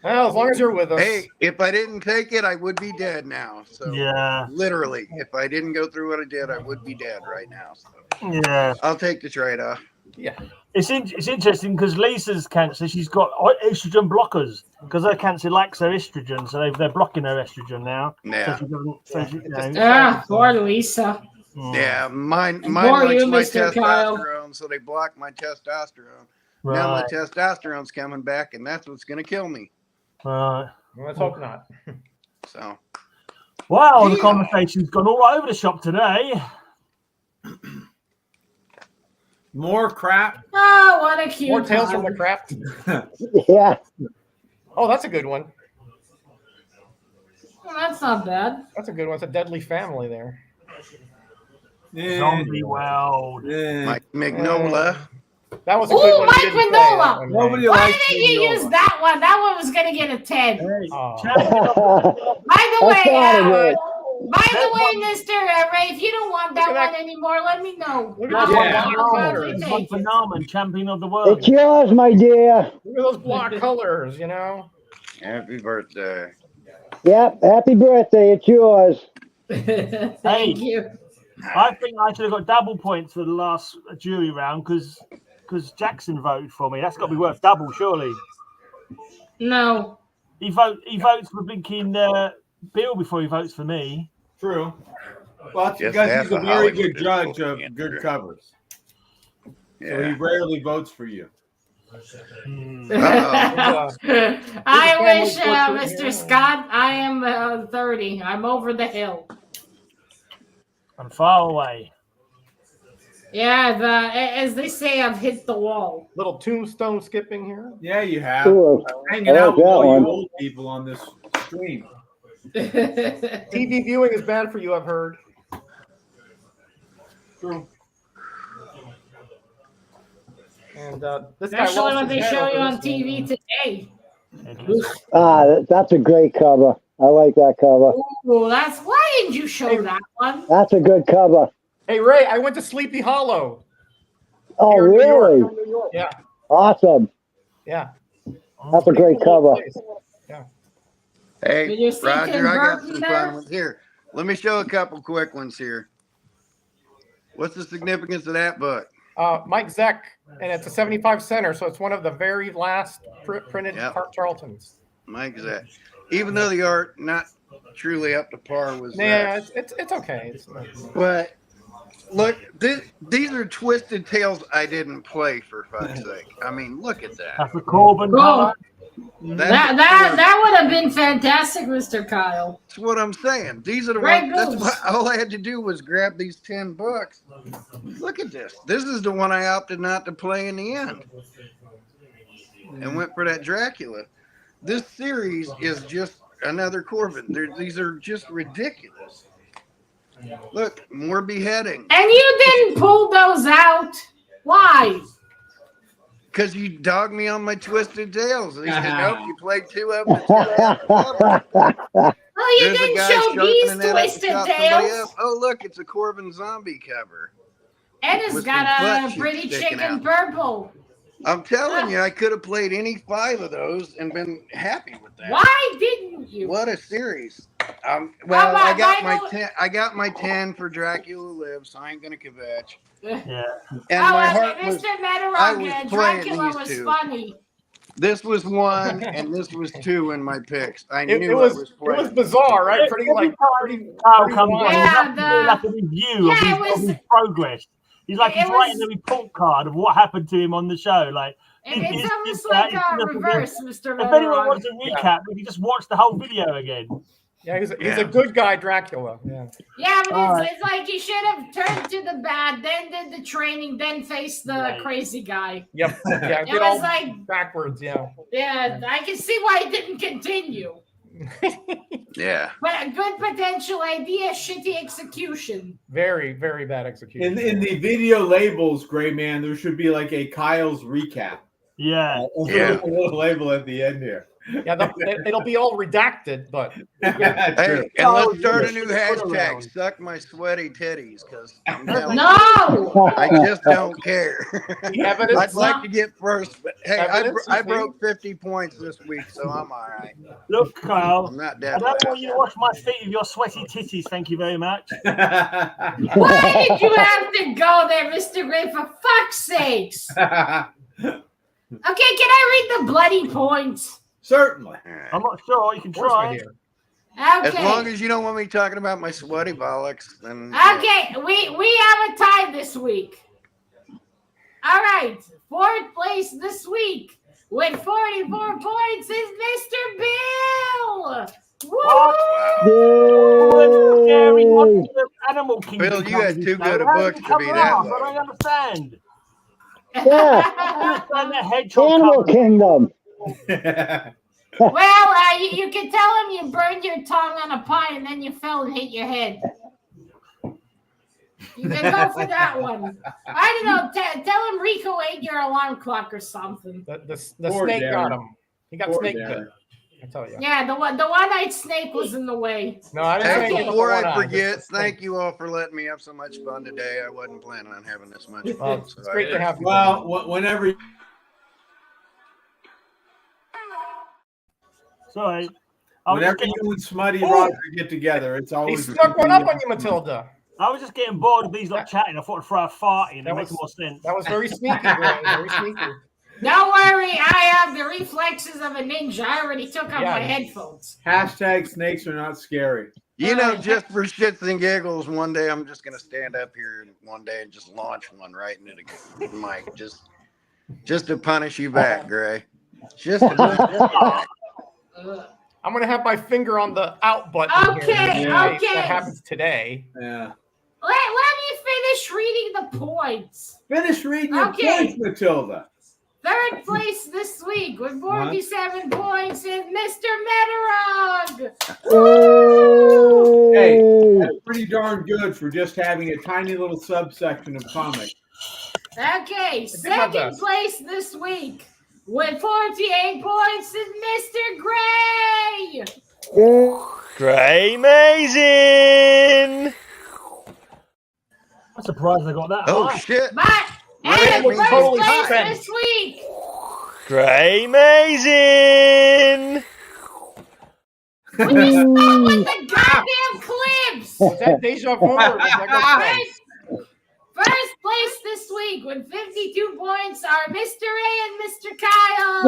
Well, as long as you're with us. Hey, if I didn't take it, I would be dead now. So Yeah. literally, if I didn't go through what I did, I would be dead right now. So Yeah. I'll take the trade-off. Yeah. It's interesting because Lisa's cancer, she's got estrogen blockers because her cancer likes her estrogen, so they're blocking her estrogen now. Yeah. So she doesn't. So she, you know, Ah, poor Lisa. Yeah, mine Poor likes you, my Mr. Kyle. testosterone, so they block my testosterone. Now my right. testosterone's coming back, and that's what's going to kill me. Right. Well, let's hope not. So Wow, the Yeah. conversation's gone all over the shop today. More crap. Oh, what a cute More tales Kyle. from the craft. Yeah. Oh, that's a good one. Well, that's not bad. That's a good one. It's a deadly family there. Zombie world. Mike Mignola. That was a good Oh, one. Mike You didn't say Mignola. that one, Nobody Why likes didn't you Mignola. use that one? That one was going to get a 10. Hey, Oh. champion of- By the That's way, not a good. Mr. Ray, if you don't want that Look at one anymore, let me know. Look at That's that one Yeah. for block Norman. colors. There's one for Norman, champion of the world. It's yours, my dear. Look at those block colors, you know? Happy birthday. Yep. Happy birthday. It's yours. Thank you. I think I should have got double points for the last jury round because Jackson voted for me. That's got to be worth double, surely. No. He votes for blinking Bill before he votes for me. True. Well, that's Just because half he's a of very Hollywood good is judge voting of against good her. covers. So he Yeah. rarely votes for you. Uh-oh. I There's wish, a family portrait Mr. here. Scott, I am 30. I'm over the hill. I'm far away. Yeah, as they say, I've hit the wall. Little tombstone skipping here. Yeah, you have. Ooh, Hanging I like out with that all one. you old people on this stream. TV viewing is bad for you, I've heard. True. And this guy Especially lost when his they head show over you on this TV one. today. that's a great cover. I like that cover. Ooh, why didn't you show that one? That's a good cover. Hey, Ray, I went to Sleepy Hollow. Oh, Here in New York. really? Yeah, Awesome. yeah. That's a great cover. Hey, Did you see Roger, Tim I got Burton some there? fun ones here. Let me show a couple quick ones here. What's the significance of that book? Mike Zeck, and it's a 75 center, so it's one of the very last printed Yep. Charltons. Mike Zach. Even though the art not truly up to par with Yeah, Zach. it's okay. It's not, But look, these are twisted tales I didn't play, for fuck's sake. I mean, look at that. That's a Corbin Cool. cover. That would have been fantastic, Mr. Kyle. That's what I'm saying. These are the Great ones. That's moves. what, all I had to do was grab these 10 books. Look at this. This is the one I opted not to play in the end, and went for that Dracula. This series is just another Corbin. These are just ridiculous. Look, more beheading. And you didn't pull those out. Why? Because you dogged me on my twisted tales. And he said, nope, you played 2 of them. It's gonna have to cover. Well, you There's a didn't guy show these sharpening that up to twisted chop somebody tails. up. Oh, look, it's a Corbin zombie cover. And it's With got some butt a cheeks pretty sticking chicken out. purple. I'm telling you, I could have played any 5 of those and been happy with that. Why didn't you? What a series! Well, Well, I got my- my 10. I got my 10 for Dracula Lives, so I ain't gonna kvetch. Yeah. And my heart Mr. was. Metarog, I was playing Dracula these was 2. funny. This was 1, and this was 2 in my picks. I knew It was playing. it was bizarre, right? Pretty like pretty. Kyle pretty comes wild. on, Yeah, he's doing like a review of, his progress. He's like he's writing a report card of what happened to him on the show. Like It's almost like a reverse, Mr. if anyone Metarog. wants a recap, we can just watch the whole video again. Yeah, he's a good guy, Dracula. Yeah. Yeah, but it's like you should have turned to the bad, then did the training, then faced the crazy guy. Yep. Yeah. It was like backwards. Yeah. Yeah, I can see why it didn't continue. Yeah. But a good potential idea, shitty execution. Very, very bad execution. In the video labels, Gray Man, there should be like a Kyle's recap. Yeah. A little label at the end here. Yeah, it'll be all redacted, but hey, and let's start a new hashtag. Suck my sweaty titties, because I just don't care. I'd like to get first, but hey, I broke 50 points this week, so I'm all right. Look, Kyle, I'm not I dead. don't want you to wash my feet with your sweaty titties. Thank you very much. Why did you have to go there, Mr. Gray? For fuck's sakes! Okay, can I read the bloody points? Certainly. I'm not sure. You can try. Okay. As long as you don't want me talking about my sweaty bollocks, then. Okay, we have a tie this week. All right, 4th place this week with 44 points is Mr. Bill. Woo! Animal Kingdom. Bill, you had too good a books to be that way. I don't understand. Yeah. Hedgehog Animal Kingdom. Well, you can tell him you burned your tongue on a pie and then you fell and hit your head. You can go for that one. I don't know. Tell him Rico ate your alarm clock or something. The snake got him. He got snake bit. I tell you. Yeah, the one-eyed snake was in the way. No, I didn't Hey, say before I forget, thank you all for letting me have so much fun today. I wasn't planning on having this much fun. It's great to have you. Well, whenever. Sorry. Whenever you and Smutty Roger get together, it's always. He snuck one up on you, Matilda. I was just getting bored of these lot chatting. I thought I'd throw a fart in. It makes more sense. That was very sneaky, Gray. Very sneaky. Don't worry, I have the reflexes of a ninja. I already took off my headphones. Hashtag snakes are not scary. You know, just for shits and giggles, one day I'm just going to stand up here one day and just launch one right into the mic. Just to punish you back, Gray. Just to punish you back. I'm going to have my finger on the out button. Okay, here. okay. That happens today. Yeah. Let me finish reading the points. Finish reading your points, Matilda. 3rd place this week with 47 points is Mr. Metarog. Hey, that's pretty darn good for just having a tiny little subsection of comics. Okay, 2nd place this week with 48 points is Mr. Gray. Gray Amazing. I'm surprised I got that. Oh, right. shit. But That and was 1st place this week. Gray Amazing. Would you stop with the goddamn clips? Was that deja vu? Or was that First place this week with 52 points are Mr. A and Mr. Kyle.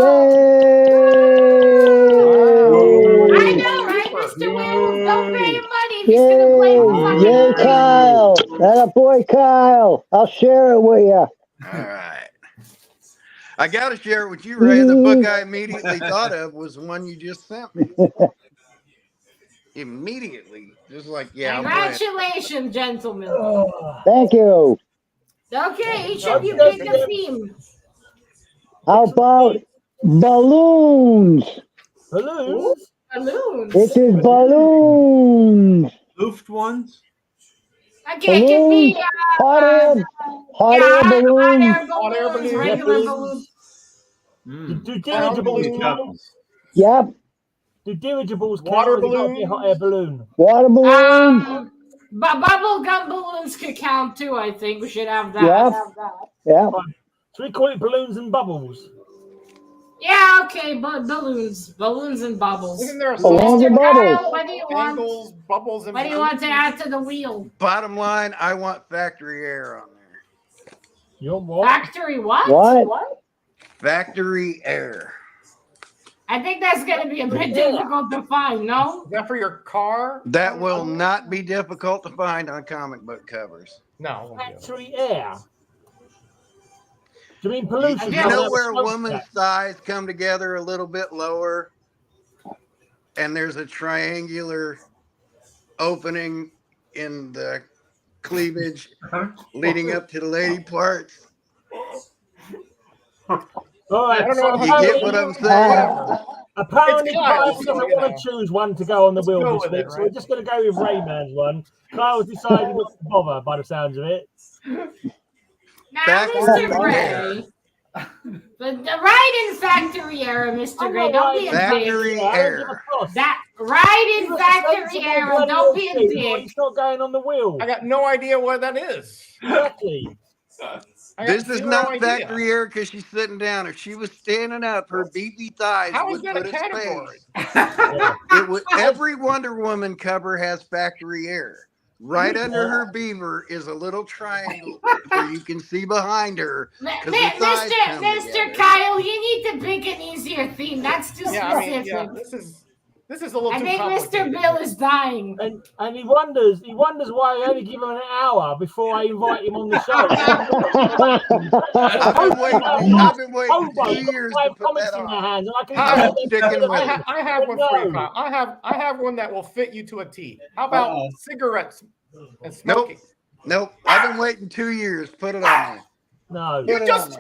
I know, right, Mr. Will? Don't pay him money if he's going to play with fucking Yay, Kyle. That a boy, Kyle. I'll share it with you. All right. I got to share it with you, Ray. The book I immediately thought of was the one you just sent me. Immediately. Just like, yeah. Congratulations, gentlemen. Thank you. Okay, each of you pick a theme. How about balloons? Balloons? Balloons. This is balloons. Luft ones? Okay, it can be hot air balloons. hot air balloons, regular balloons. Do dirigibles? Yep. Do dirigibles count? Water Or does it gotta balloon? be a hot air balloon? Water balloons. Bubble gum balloons could count too, I think. We should have that. Yep. Yeah. Should we call it balloons and bubbles? Yeah, okay, but balloons and bubbles. Isn't there a Balloons song? and bubbles. Kyle, what do you want? Angles, bubbles, and What do you want to add to the wheel? Bottom line, I want factory air on there. You want what? Factory what? What? Factory air. I think that's going to be a bit difficult to find, no? Is that for your car? That will not be difficult to find on comic book covers. No. Factory air. Do you mean pollution? You know where a woman's thighs come together a little bit lower, and there's a triangular opening in the cleavage leading up to the lady parts? All right, I don't know so You get what I'm saying? apparently It's Kyle, Kyle so, doesn't you want know. to choose one to go on the wheel go this with week, it, so we're right? just going to go with Rayman's one. Kyle's decided not to bother by the sounds of it. Now, Factory Mr. air. Gray. But the ride in factory era, Mr. Gray. Don't be a dick. Factory air. That ride in factory era. Don't be a dick. It's not going on the wheel. I got no idea what that is. Exactly. I got This is zero not idea. factory air because she's sitting down. If she was standing up, her beefy thighs How is would that a put a category? space. It would, every Wonder Woman cover has factory air. Right under her beaver is a little triangle where you can see behind her. 'cause her thighs come Mr. together. Kyle, you need to pick an easier theme. That's too Yeah, I specific. mean, yeah, this is a little I too think Mr. complicated. Bill is dying. And he wonders why I only give him an hour before I invite him on the show. I've been waiting 2 years to put comics that in my on. hands, and I can I'm sticking with it. I have one for you, Kyle. I have one that will fit you to a T. How about cigarettes and smoking? Nope. I've been waiting 2 years. Put it on No, You just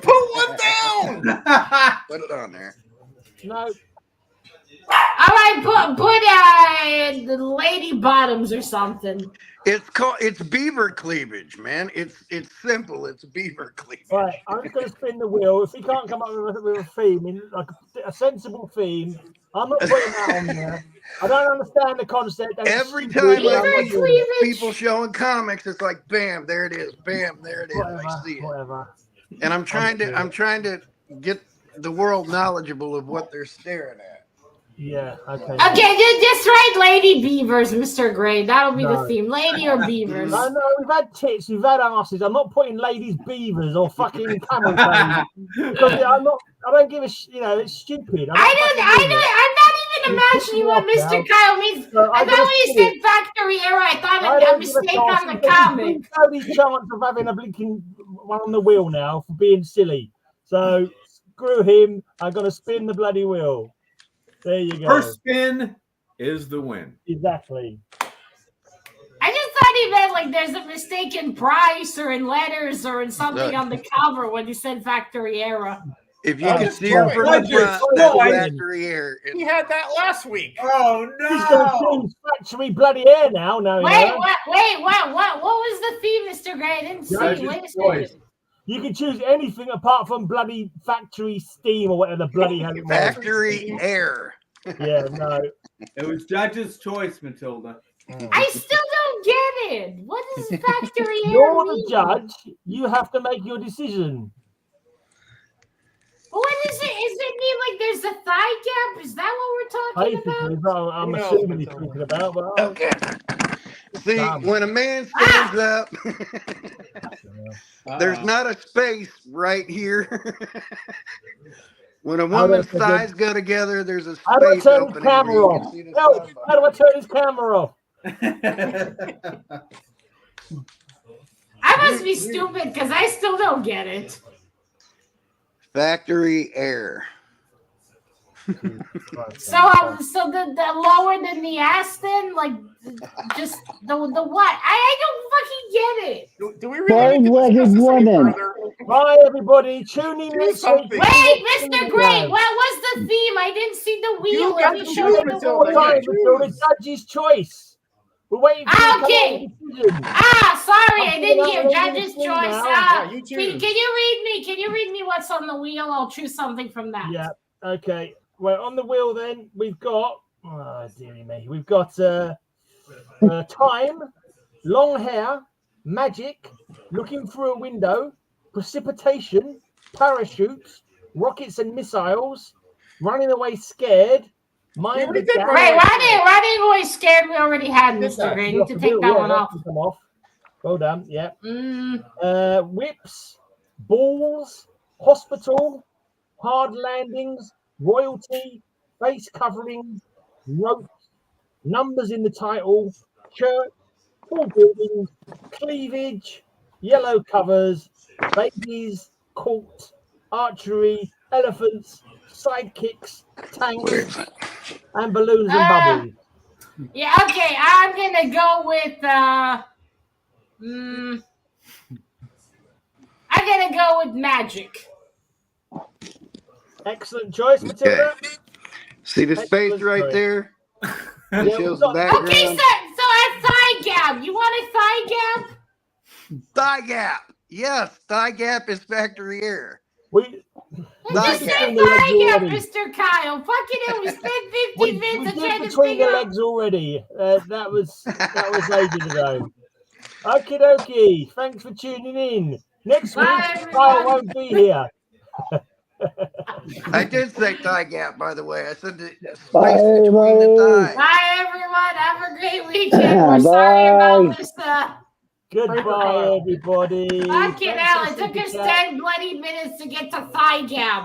put one down. there. Put it on there. no. All right, put the lady bottoms or something. It's beaver cleavage, man. It's simple. It's beaver cleavage. Right, I'm just going to spin the wheel. If he can't come up with a theme, like a sensible theme, I'm not putting that on there. I don't understand the concept. and it's Every stupid, time and I'm I not see doing it. people showing comics, it's like bam, there it is. Bam, there it is. I see it. Whatever. And I'm trying to get the world knowledgeable of what they're staring at. Yeah, okay. Okay, just write lady beavers, Mr. Gray. That'll be the No. theme. Lady or beavers. No, we've had tits, we've had asses. I'm not putting ladies beavers or fucking camel toes because I don't give a it's stupid. I'm not even imagining what Mr. Kyle means. I thought when you said factory era, I thought a mistake on the comic. Nobody's chance of having a blinking one on the wheel now for being silly. So screw him. I'm gonna spin the bloody wheel. There you go. First spin is the win. Exactly. I just thought he meant like there's a mistake in price or in letters or in something on the cover when he said factory era. If you can see her from the front, that's factory air. He had that last week. Oh He's going to choose factory bloody air now. No, Wait, what was the theme, Mr. Gray? I didn't see. Wait a second. You can choose anything apart from bloody factory steam or whatever the bloody hell it was. Factory air. Yeah, no. It was judge's choice, Matilda. I still don't get it. What does factory air You're mean? the judge. You have to make your decision. What is it? Is it mean like there's a thigh gap? Is that what we're talking Basically, about? I'm assuming he's talking about. But Okay. See, when a man stands up, there's not a space right here. When a woman's thighs go together, there's a how do I space turn his opening. camera where you off? can see the No, sun how do I turn his camera off? I must be stupid because I still don't get it. Factory air. So the lower than the ass then, like just the what? I don't fucking get it. Do we really need to discuss this any woman. further? Bye, everybody. Tune in next something. week. Wait, Mr. Gray, what was the theme? I didn't see the wheel. Let me show you the All the wheel. time until the judge's choice. We're waiting for you to come Okay. up with a decision. Sorry, I I'm didn't gonna hear have judge's everything choice. now. Yeah, you Can choose. you read me? Can you read me what's on the wheel? I'll choose something from that. Yeah. Okay. Well, on the wheel then we've got. Oh dearie me. We've got time, long hair, magic, looking through a window, precipitation, parachutes, rockets and missiles, running away scared, mind already the did gap. Wait, running away scared. We already had Mr. Gray. You need to take that one off. Come off. Well done. Yeah. Mm. Whips, balls, hospital, hard landings, royalty, face coverings, ropes, numbers in the title, church, tall buildings, cleavage, yellow covers, babies, court, archery, elephants, sidekicks, tanks, and balloons and bubbles. Yeah, okay. I'm gonna go with I'm gonna go with magic. Excellent choice, Matilda. See the space Excellent right choice. there? That Yeah, shows we've the got- background. Okay, so a thigh gap. You want a thigh gap? Thigh gap. Yes, thigh gap is factory air. We Thigh Just gap. say between the legs thigh gap, already. Mr. Kyle. Fucking hell, we spent 50 We minutes did trying to between the figure out. legs already. That was ages ago. Okie dokie. Thanks for tuning in. Next week, Bye, everyone. Kyle won't be here. I did say thigh gap, by the way. I said the space Bye, between the everybody. thighs. Bye, everyone. Have a great weekend. We're sorry about this. Goodbye, everybody. Fucking Thanks hell, for it took super us chat. 10 bloody minutes to get to thigh gap.